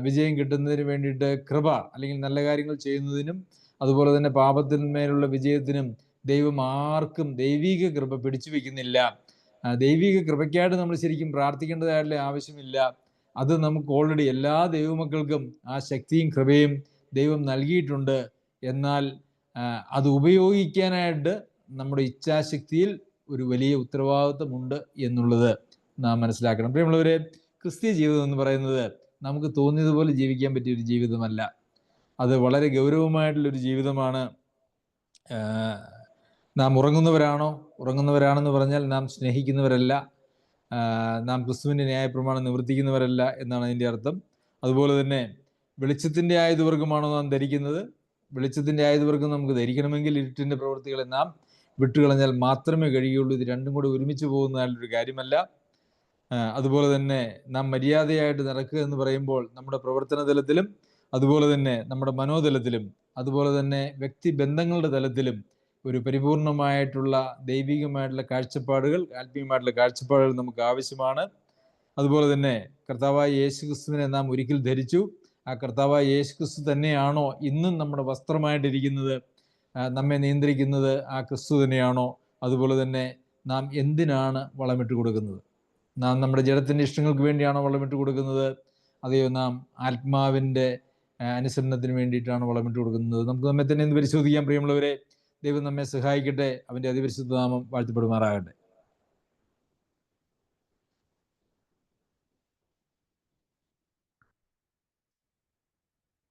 വിജയം കിട്ടുന്നതിന് വേണ്ടിയിട്ട് കൃപ അല്ലെങ്കിൽ നല്ല കാര്യങ്ങൾ ചെയ്യുന്നതിനും അതുപോലെ തന്നെ പാപത്തിന്മേലുള്ള വിജയത്തിനും ദൈവം ആർക്കും ദൈവിക കൃപ പിടിച്ചു വയ്ക്കുന്നില്ല. ദൈവിക കൃപയ്ക്കായിട്ട് നമ്മൾ ശരിക്കും പ്രാർത്ഥിക്കേണ്ടതായിട്ടുള്ള ആവശ്യമില്ല. അത് നമുക്ക് ഓൾറെഡി എല്ലാ ദൈവമക്കൾക്കും ആ ശക്തിയും കൃപയും ദൈവം നൽകിയിട്ടുണ്ട്. എന്നാൽ അത് ഉപയോഗിക്കാനായിട്ട് നമ്മുടെ ഇച്ഛാശക്തിയിൽ ഒരു വലിയ ഉത്തരവാദിത്വമുണ്ട് എന്നുള്ളത് നാം മനസ്സിലാക്കണം. പ്രിയമുള്ളവരെ, ക്രിസ്തീയ ജീവിതം എന്ന് പറയുന്നത് നമുക്ക് തോന്നിയതുപോലെ ജീവിക്കാൻ പറ്റിയൊരു ജീവിതമല്ല. അത് വളരെ ഗൗരവമായിട്ടുള്ളൊരു ജീവിതമാണ്. നാം ഉറങ്ങുന്നവരാണെന്ന് പറഞ്ഞാൽ നാം സ്നേഹിക്കുന്നവരല്ല, നാം ക്രിസ്തുവിൻ്റെ ന്യായപ്രമാണം നിവർത്തിക്കുന്നവരല്ല എന്നാണ് അതിൻ്റെ അർത്ഥം. അതുപോലെ തന്നെ വെളിച്ചത്തിൻ്റെ ആയുധവർഗമാണോ നാം ധരിക്കുന്നത്? വെളിച്ചത്തിൻ്റെ ആയുധവർഗം നമുക്ക് ധരിക്കണമെങ്കിൽ ഇരുട്ടിൻ്റെ പ്രവൃത്തികളെ നാം വിട്ടുകളഞ്ഞാൽ മാത്രമേ കഴിയുള്ളൂ. ഇത് രണ്ടും കൂടെ ഒരുമിച്ച് പോകുന്നതായൊരു കാര്യമല്ല. അതുപോലെ തന്നെ നാം മര്യാദയായിട്ട് നടക്കുക എന്ന് പറയുമ്പോൾ നമ്മുടെ പ്രവർത്തന തലത്തിലും അതുപോലെ തന്നെ നമ്മുടെ മനോതലത്തിലും അതുപോലെ തന്നെ വ്യക്തിബന്ധങ്ങളുടെ തലത്തിലും ഒരു പരിപൂർണമായിട്ടുള്ള ദൈവികമായിട്ടുള്ള കാഴ്ചപ്പാടുകൾ, ആത്മീയമായിട്ടുള്ള കാഴ്ചപ്പാടുകൾ നമുക്ക് ആവശ്യമാണ്. അതുപോലെ തന്നെ കർത്താവായ യേശുക്രിസ്തുവിനെ നാം ഒരിക്കൽ ധരിച്ചു. ആ കർത്താവായ യേശുക്രിസ്തു തന്നെയാണോ ഇന്നും നമ്മുടെ വസ്ത്രമായിട്ടിരിക്കുന്നത്? നമ്മെ നിയന്ത്രിക്കുന്നത് ആ ക്രിസ്തു തന്നെയാണോ? അതുപോലെ തന്നെ നാം എന്തിനാണ് വളമിട്ട് കൊടുക്കുന്നത്? നാം നമ്മുടെ ജഡത്തിൻ്റെ ഇഷ്ടങ്ങൾക്ക് വേണ്ടിയാണോ വളമിട്ട് കൊടുക്കുന്നത്? അതെയോ നാം ആത്മാവിൻ്റെ അനുസരണത്തിന് വേണ്ടിയിട്ടാണ് വളമിട്ട് കൊടുക്കുന്നത്? നമുക്ക് നമ്മെ തന്നെ ഒന്ന് പരിശോധിക്കാം പ്രിയമുള്ളവരെ. ദൈവം നമ്മെ സഹായിക്കട്ടെ. അവൻ്റെ അതിപരിശുദ്ധ നാമം വാഴ്ത്തപ്പെടുമാറാകട്ടെ.